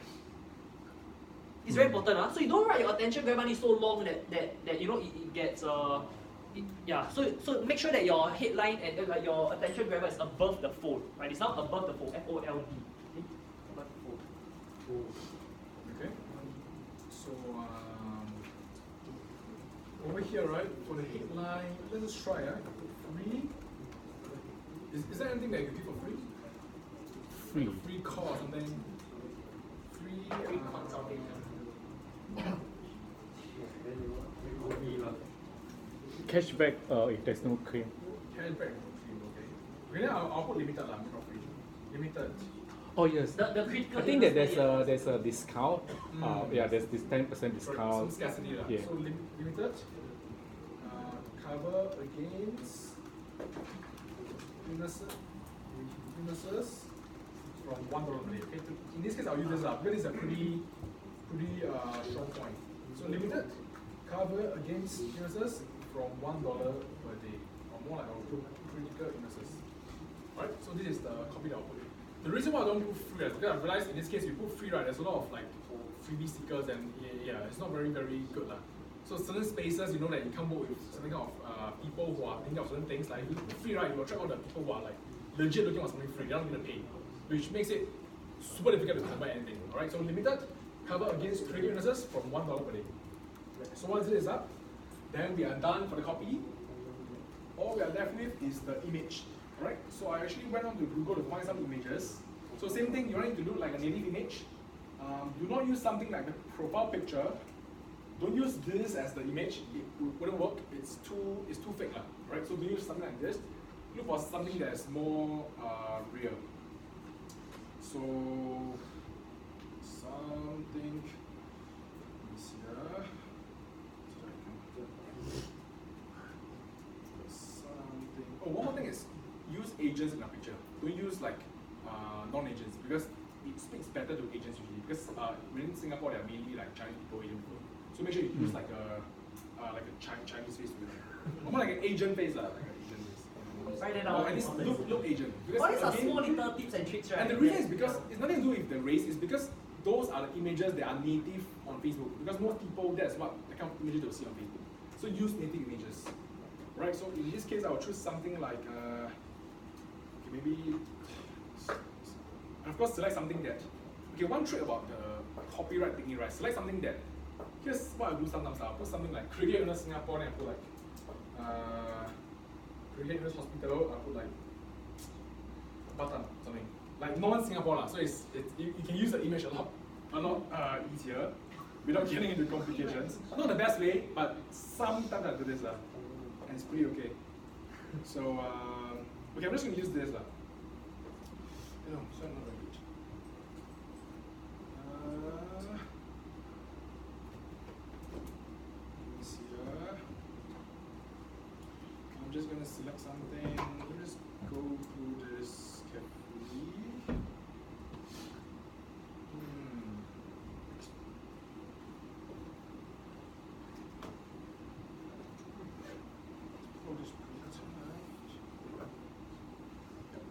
[SPEAKER 1] It's very important, So you don't write your attention grabber is so long that you know it gets yeah. So make sure that your headline and your attention grabber is above the fold, right? It's not above the fold, FOLD. Okay? Above the fold.
[SPEAKER 2] Okay. So over here, right, for the headline, let's just try, free. Is there anything that you can give for free?
[SPEAKER 4] Free.
[SPEAKER 2] Like a free call or something? Free consulting.
[SPEAKER 4] Cashback if there's no claim.
[SPEAKER 2] Cashback, okay. Okay, then I'll put limited lah, not free. Limited.
[SPEAKER 4] Oh yes.
[SPEAKER 1] The critical
[SPEAKER 4] I think that
[SPEAKER 1] illness
[SPEAKER 4] there's a discount. Yeah, there's this 10%
[SPEAKER 2] Some
[SPEAKER 4] discount.
[SPEAKER 2] scarcity lah.
[SPEAKER 4] Yeah.
[SPEAKER 2] So limited. Cover against illnesses from $1 per day. Okay, in this case I'll use this lah because it's a pretty strong point. So limited cover against illnesses from $1 per day, or more like I'll put critical illnesses. Alright, so this is the copy that I'll put in. The reason why I don't put free is because I realized in this case we put free, right, there's a lot of like freebie stickers and yeah, it's not very good lah. So certain spaces, you know that you can't work with certain kind of people who are thinking of certain things. Like if you put free, right, you attract all the people who are like legit looking for something free. They're not going to pay, which makes it super difficult to convert anything. Alright, so limited cover against critical illnesses from $1 per day. So once this is up, then we are done for the copy. All we are left with is the image. Alright, so I actually went on to Google to find some images. So same thing, you want it to look like a native image. Do not use something like the profile picture. Don't use this as the image, it wouldn't work, it's too fake lah, right? So do use something like this. Look for something that is more real. So something, let me see here. Something, oh, one more thing is use agents in a picture. Don't use like non-agents because it speaks better to agents usually because within Singapore there are mainly like Chinese people, Asian people. So make sure you use like a Chinese face with it. More like an Asian face like an Asian face.
[SPEAKER 1] Write that out.
[SPEAKER 2] Or at least look Asian. Because
[SPEAKER 1] All these are
[SPEAKER 2] again,
[SPEAKER 1] small little tips and tricks, right?
[SPEAKER 2] and the reason is because it's nothing to do with the race, it's because those are the images that are native on Facebook. Because most people, that's what the kind of images they'll see on Facebook. So use native images. Right, so in this case I will choose something like okay, maybe, and of course select something that, okay, one trick about the copyright thingy, right? Select something that, here's what I do sometimes. I'll put something like Critical Illness Singapore, then I put like Critical Illness Hospital, I'll put like Batam, something. Like non-Singapore lah, so you can use the image a lot easier without getting into complications. Not the best way, but sometimes I do this lah, and it's pretty okay. So okay, I'm just gonna use this lah. No, sorry, not very good. Let me see here. I'm just gonna select something. Let me just go through this carefully.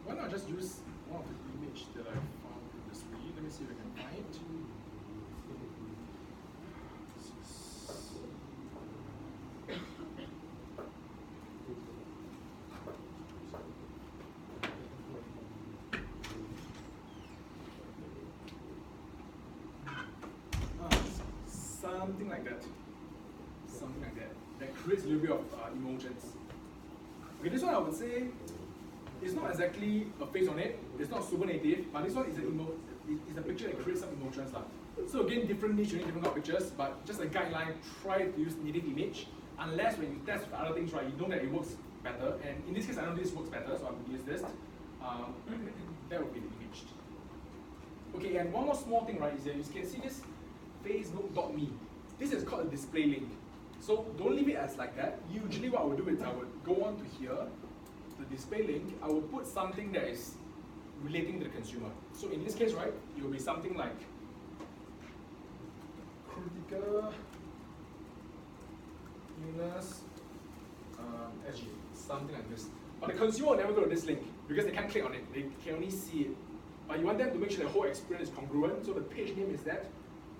[SPEAKER 2] Why not just use one of the image that I found previously? Let me see if I can find it. Something like that. Something like that. That creates a little bit of emotions. Okay, this one I would say it's not exactly a face on it. It's not super native, but this one is a picture that creates some emotions lah. So again, different niche, you need different kind of pictures, but just a guideline. Try to use native image, unless when you test with other things, right, you know that it works better. And in this case, I know this works better, so I'm going to use this. That would be the image. Okay, and one more small thing, right, is that you can see this Facebook.me. This is called a display link. So don't leave it as like that. Usually what I would do is I would go on to here, the display link, I will put something that is relating to the consumer. So in this case, right, it will be something like critical illness SG, something like this. But the consumer will never go to this link because they can't click on it. They can only see it. But you want them to make sure the whole experience is congruent. So the page name is that.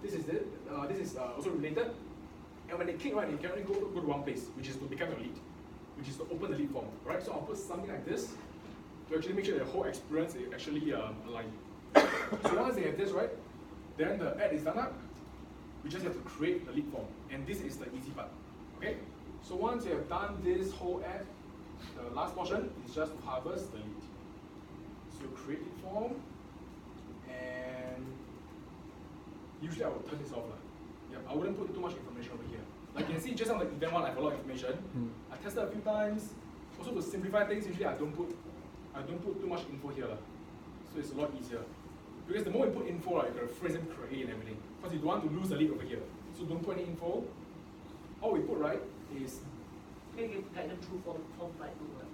[SPEAKER 2] This is it. This is also related. And when they click, right, they can only go to one place, which is to become a lead, which is to open the lead form, right? So I'll put something like this to actually make sure the whole experience is actually aligned. So once they have this, right, then the ad is done up. We just have to create the lead form, and this is the easy part. Okay. So once you have done this whole ad, the last portion is just to harvest the lead. So create lead form, and usually I will turn this off. Yeah, I wouldn't put too much information over here. Like you can see just on the event one, I have a lot of information. I tested a few times. Also to simplify things, usually I don't put too much info here. So it's a lot easier. Because the more you put info, like, you can phrase them correctly and everything. Because you don't want to lose the lead over here. So don't put any info. All we put right is
[SPEAKER 1] Can you guide them through form type too, right?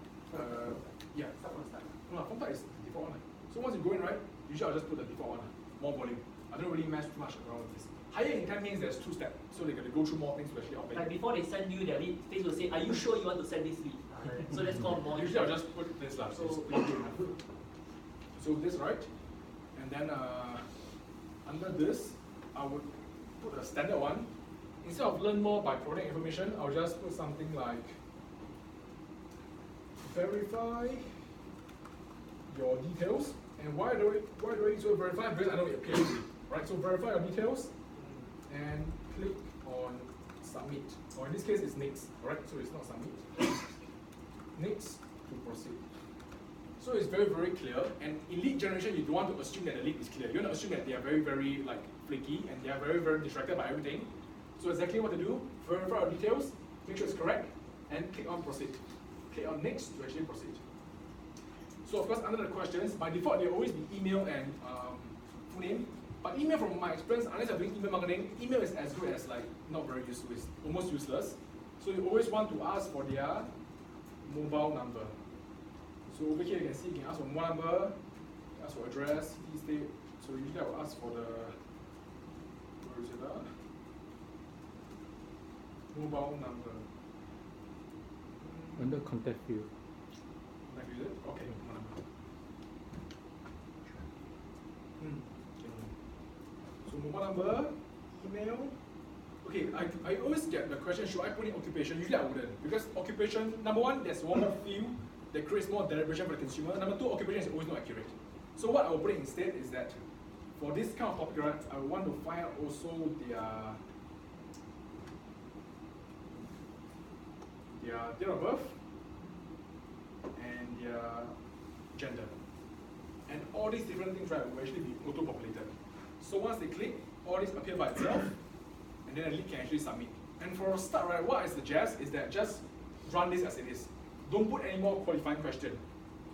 [SPEAKER 2] yeah.
[SPEAKER 1] Start from the start.
[SPEAKER 2] No, form type is the default one. So once you go in right, usually I'll just put the default one. More volume. I don't really mess too much around with this. Higher intent means there's 2 steps, so they got to go through more things to actually operate.
[SPEAKER 1] Like before they send you their lead, Facebook will say, are you sure you want to send this lead? So that's called more.
[SPEAKER 2] Usually I'll just put this lah, so it's pretty good enough. So this right, and then under this, I would put a standard one. Instead of learn more by providing information, I'll just put something like verify your details. And why do I need to verify? Because I know it appears to be, right? So verify your details and click on submit. Or in this case, it's next, right? So it's not submit. Next to proceed. So it's very, very clear. And in lead generation, you don't want to assume that the lead is clear. You want to assume that they are very, very like flaky and they are very, very distracted by everything. So exactly what to do, verify your details, make sure it's correct, and click on proceed. Click on next to actually proceed. So of course, under the questions, by default, there will always be email and full name. But email, from my experience, unless you're doing email marketing, email is as good as like not very useful, it's almost useless. So you always want to ask for their mobile number. So over here you can see you can ask for mobile number, ask for address, city, state. So usually I will ask for the where is it? Mobile number.
[SPEAKER 4] Under contact field.
[SPEAKER 2] Contact field, okay. Mobile number. So mobile number, email. Okay, I always get the question, should I put in occupation? Usually I wouldn't, because occupation, number one, there's one more field that creates more deliberation for the consumer. Number two, occupation is always not accurate. So what I will put in instead is that for this kind of topic, right, I want to find out also their date of birth and their gender. And all these different things, right, will actually be auto-populated. So once they click, all these appear by itself, and then a lead can actually submit. And for a start, right, what I suggest is that just run this as it is. Don't put any more qualifying question.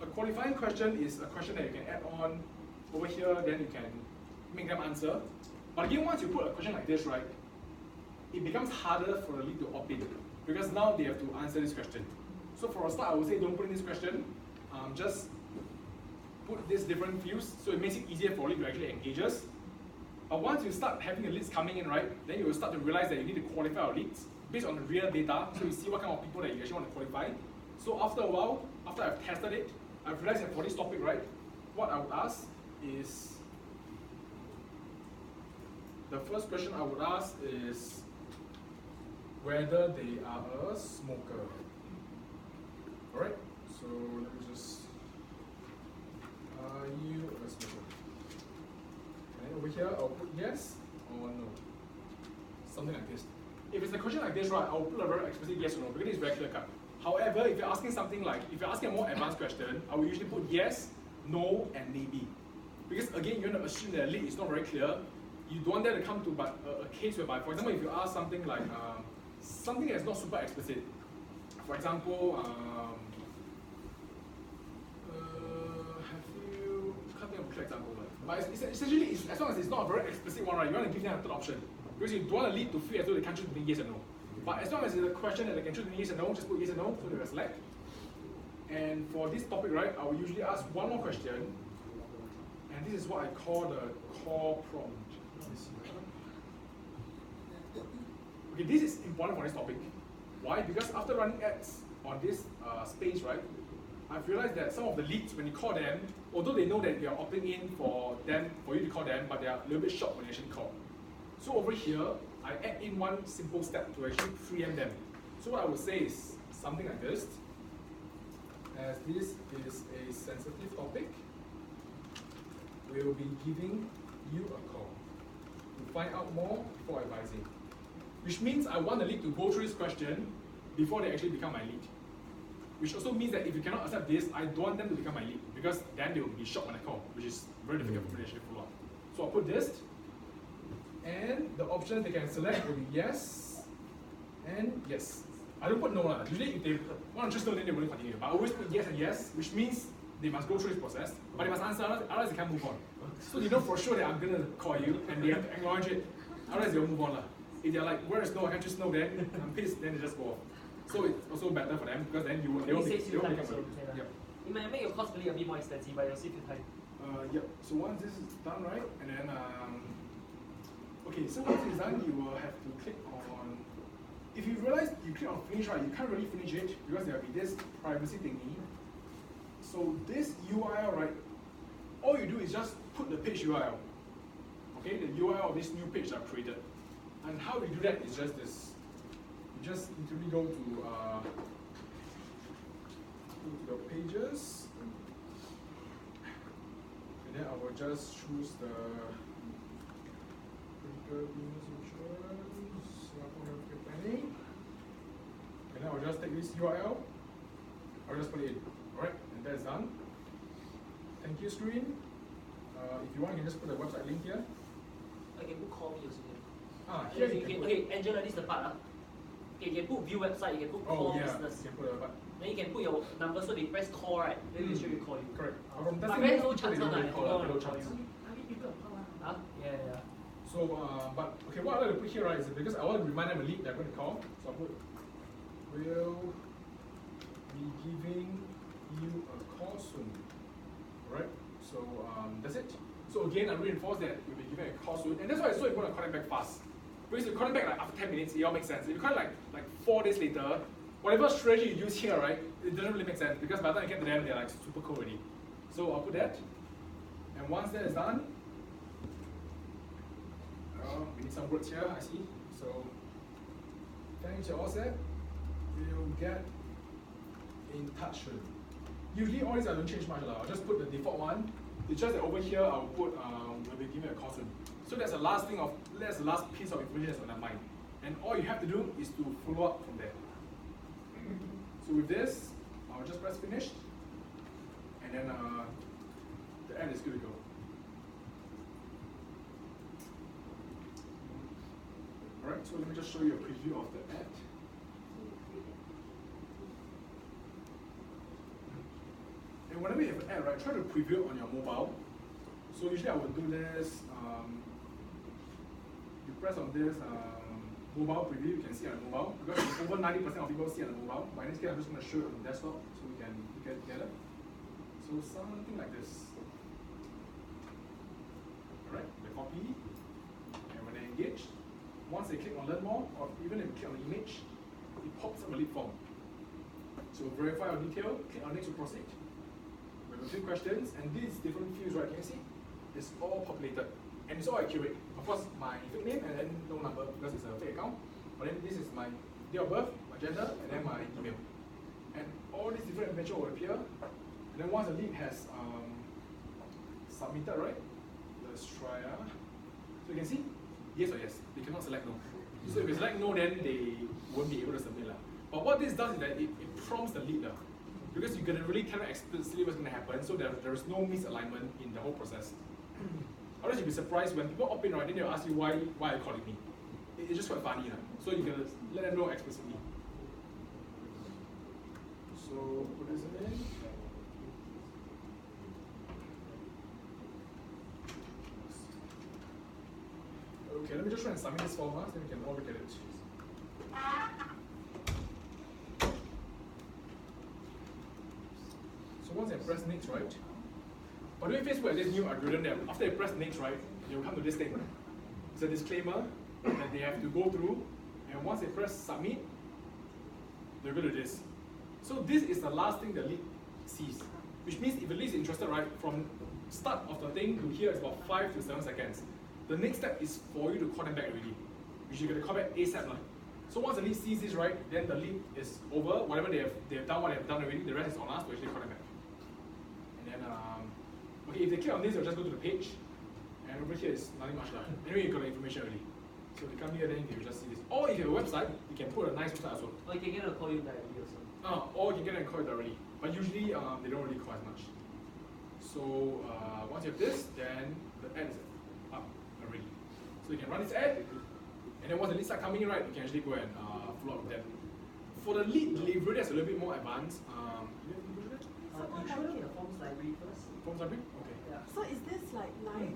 [SPEAKER 2] A qualifying question is a question that you can add on over here, then you can make them answer. But again, once you put a question like this, right, it becomes harder for the lead to opt in, because now they have to answer this question. So for a start, I would say don't put in this question. Just put these different fields, so it makes it easier for lead to actually engage us. But once you start having the leads coming in, right, then you will start to realize that you need to qualify your leads based on the real data, so you see what kind of people that you actually want to qualify. So after a while, after I've tested it, I've realized that for this topic, right, what I would ask is, the first question I would ask is whether they are a smoker. Alright, so let me just, are you a smoker? And over here, I'll put yes or no. Something like this. If it's a question like this, right, I'll put a very explicit yes or no, because it's very clear cut. However, if you're asking something like, if you're asking a more advanced question, I will usually put yes, no, and maybe. Because again, you're going to assume that the lead is not very clear. You don't want that to come to a case whereby, for example, if you ask something like, something that's not super explicit. For example, have you, can't think of a clear example, but it's essentially, as long as it's not a very explicit one, right, you want to give them a third option. Because you don't want to lead to feel as though they can't choose between yes and no. But as long as it's a question that they can choose between yes and no, just put yes and no, so they will select. And for this topic, right, I will usually ask one more question, and this is what I call the core prompt. Okay, this is important for this topic. Why? Because after running ads on this space, right, I've realized that some of the leads, when you call them, although they know that they are opting in for you to call them, but they are a little bit shocked when you actually call. So over here, I add in one simple step to actually preempt them. So what I would say is something like this. As this is a sensitive topic, we will be giving you a call to find out more before advising. Which means I want the lead to go through this question before they actually become my lead. Which also means that if you cannot accept this, I don't want them to become my lead, because then they will be shocked when I call, which is very difficult for me to actually follow up. So I'll put this, And the options they can select will be yes and yes. I don't put no lah. Usually if they want to choose no, then they won't continue. But I always put yes and yes, which means they must go through this process, but they must answer, otherwise they can't move on. So they know for sure that I'm gonna call you and they have to acknowledge it, otherwise they'll move on lah. If they're like, where is no, I can't choose no, then I'm pissed, then they just go off. So it's also better for them because then they won't become
[SPEAKER 1] Yep. It might make your cost a bit more expensive, but you'll save you time.
[SPEAKER 2] Yep. So once this is done, right, and then okay. So once it's done, you will have to click on. If you realize you click on finish, right, you can't really finish it because there will be this privacy thingy. So this URL, right, all you do is just put the page URL. Okay, the URL of this new page I've created. And how we do that is just this. You just literally go to the pages. And then I will just choose the critical illness insurance, Singapore healthcare planning. And then I'll just take this URL. I'll just put it in. Alright, and that's done. Thank you screen. If you want, you can just put the website link here.
[SPEAKER 1] I can put call me also.
[SPEAKER 2] Here you can put.
[SPEAKER 1] Okay, Angela, this is the part. Okay, you can put view website, you can put call business.
[SPEAKER 2] You can put a button.
[SPEAKER 1] Then you can put your number, so they press call, right? Then they should call you.
[SPEAKER 2] Correct.
[SPEAKER 1] But very low chance one,
[SPEAKER 2] No chance.
[SPEAKER 5] I mean, people call one.
[SPEAKER 1] Huh? Yeah.
[SPEAKER 2] So, but okay, what I like to put here, right, is because I want to remind them a lead they're going to call. So I put, will be giving you a call soon. Alright? So that's it. So again, I reinforce that you'll be giving a call soon, and that's why it's so important to call them back fast. Because if you call them back like after 10 minutes, it all makes sense. If you call like 4 days later, whatever strategy you use here, right, it doesn't really make sense because by the time you get to them, they're like super cool already. So I'll put that, and once that is done, we need some words here. I see. So thanks, you're all set. We'll get in touch soon. Usually all these I don't change much. I'll just put the default one. It's just that over here I'll put we'll be giving a call soon. So that's the last piece of information that's on our mind. And all you have to do is to follow up from there. So with this, I'll just press finish, and then the ad is good to go. Alright, so let me just show you a preview of the ad. And whenever you have an ad, right, try to preview it on your mobile. So usually I would do this, you press on this mobile preview, you can see on the mobile, because over 90% of people see on the mobile. But in this case, I'm just going to show it on the desktop so we can look at it together. So something like this. Alright, they copy, and when they engage, once they click on learn more, or even if they click on the image, it pops up a lead form. So verify your detail, click on next to proceed. We have a few questions, and these different fields, right, can you see? It's all populated, and it's all accurate. Of course, my fake name and then no number because it's a fake account. But then this is my date of birth, my gender, and then my email. And all these different information will appear. And then once the lead has submitted, right? Let's try. So you can see, yes or yes. They cannot select no. So if you select no, then they won't be able to submit. But what this does is that it prompts the lead. Because you're going to really tell them explicitly what's going to happen, so there is no misalignment in the whole process. Otherwise, you'll be surprised when people opt in, right? Then they'll ask you why are you calling me? It's just quite funny, so you can let them know explicitly. So put this in. Okay, let me just try and submit this form, so we can all look at it. So once I press next, right? But doing Facebook has this new algorithm that after they press next, right, they'll come to this thing. It's a disclaimer that they have to go through, and once they press submit, they'll go to this. So this is the last thing the lead sees, which means if the lead is interested, right, from start of the thing to here is about 5 to 7 seconds. The next step is for you to call them back already, which you're going to call back ASAP. So once the lead sees this, right, then the lead is over. Whatever they have done what they have done already, the rest is on us to actually call them back. And then, okay, if they click on this, they'll just go to the page. And over here is nothing much. Anyway, you got the information already. So they come here, then you just see this. Or if you have a website, you can put a nice website as well.
[SPEAKER 1] Or you can get them to call you directly also.
[SPEAKER 2] Or you can get them to call you directly. But usually, they don't really call as much. So once you have this, then the ad is up already. So you can run this ad, and then once the leads start coming in, right, you can actually go and follow up with them. For the lead delivery, that's a little bit more advanced.
[SPEAKER 1] Intro to the forms library first.
[SPEAKER 2] Forms library? Okay.
[SPEAKER 1] Yeah.
[SPEAKER 5] So is this like live?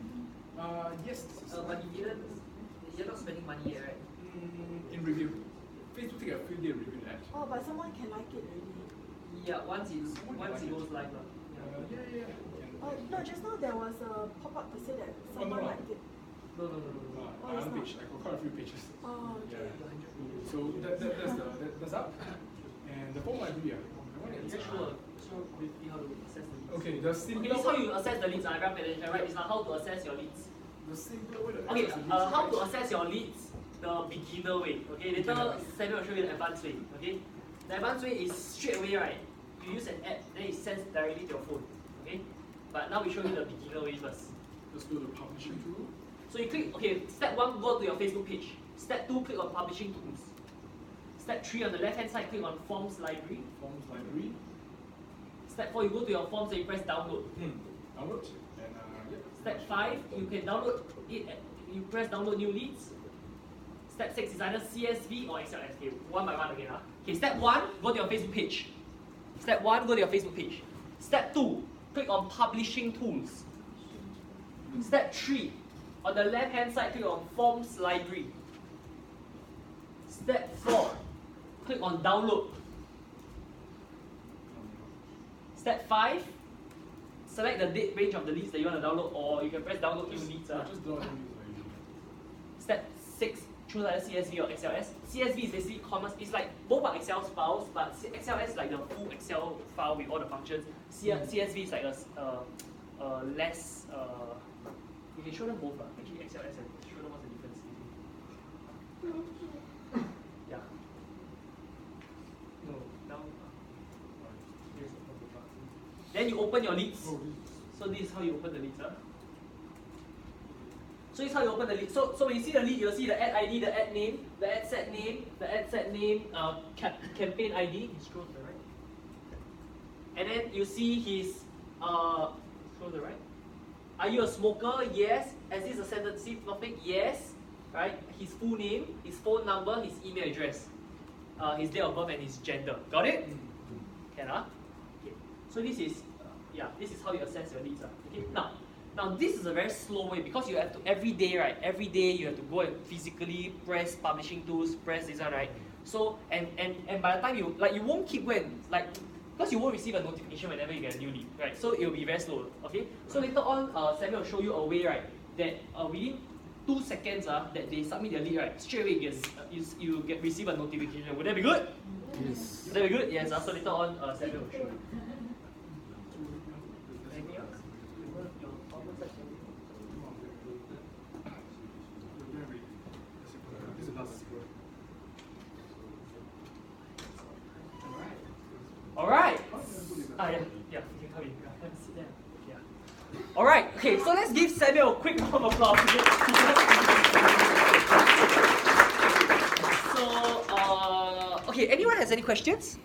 [SPEAKER 2] Yes.
[SPEAKER 1] But you're not spending money yet, right?
[SPEAKER 2] In review. Facebook take a few day review that.
[SPEAKER 5] Oh, but someone can like it already.
[SPEAKER 1] Yeah, once it goes live.
[SPEAKER 2] Yeah.
[SPEAKER 5] Oh, no, just now there was a pop-up to say that someone
[SPEAKER 2] no.
[SPEAKER 5] liked it.
[SPEAKER 1] No.
[SPEAKER 5] it's
[SPEAKER 2] Another
[SPEAKER 5] not.
[SPEAKER 2] page. I got quite a few pages.
[SPEAKER 5] Oh, okay.
[SPEAKER 2] Yeah. So that's up. And the form library,
[SPEAKER 1] Show briefly how to assess the leads.
[SPEAKER 2] okay, the simpler
[SPEAKER 1] Okay, this is how you assess the leads. I right? It's not how to assess your leads.
[SPEAKER 2] the simpler way to
[SPEAKER 1] Okay,
[SPEAKER 2] access the leads,
[SPEAKER 1] how
[SPEAKER 2] right?
[SPEAKER 1] to assess your leads? The beginner way. Okay, later Samuel will show you the advanced way. Okay, the advanced way is straight away, right? You use an app, then it sends directly to your phone. Okay, but now we show you the beginner way first.
[SPEAKER 2] Let's go to the publishing tool.
[SPEAKER 1] So you click. Okay, step 1, go to your Facebook page. Step 2, click on publishing tools. Step 3, on the left hand side, click on forms library.
[SPEAKER 2] Forms library.
[SPEAKER 1] Step 4, you go to your forms and you press download.
[SPEAKER 2] Download. And
[SPEAKER 1] Step 5, you can download it. You press download new leads. Step 6 is either CSV or XLS. Okay, one by one again. Okay, step 1, go to your Facebook page. Step 1, go to your Facebook page. Step 2, click on publishing tools. Step 3, on the left hand side, click on forms library. Step 4, click on download. Step 5, select the date range of the leads that you want to download, or you can press download new leads.
[SPEAKER 2] just download new leads.
[SPEAKER 1] Step 6, choose either CSV or XLS. CSV is basically common, it's like both are Excel files, but XLS is like the full Excel file with all the functions. CSV is like a less, you can show them both, actually XLS and show them what's the difference. Yeah. No, down. Here's the profile. Then you open your leads. So this is how you open the leads. So this is how you open the lead. So when you see the lead, you'll see the ad ID, the ad name, the ad set name, campaign ID. You scroll to the right. And then you see his, scroll to the right. Are you a smoker? Yes. Is this a sensitive topic? Yes. Right? His full name, his phone number, his email address, his date of birth, and his gender. Got it? Can Okay. So this is, this is how you assess your leads. Okay. Now this is a very slow way because you have to every day, right? Every day you have to go and physically press publishing tools, press this one, right? So and by the time you won't keep going because you won't receive a notification whenever you get a new lead, right? So it will be very slow. Okay. So later on, Samuel will show you a way, right? That within 2 seconds, that they submit their lead, right? Straight away you receive a notification. Would that be good?
[SPEAKER 4] Yes.
[SPEAKER 1] Would that be good? Yes. So later on, Samuel will show you. Anything else? Alright. Yeah, you can come in. Sit there. Yeah. Alright, okay, so let's give Samuel a quick round of applause. So, okay, anyone has any questions?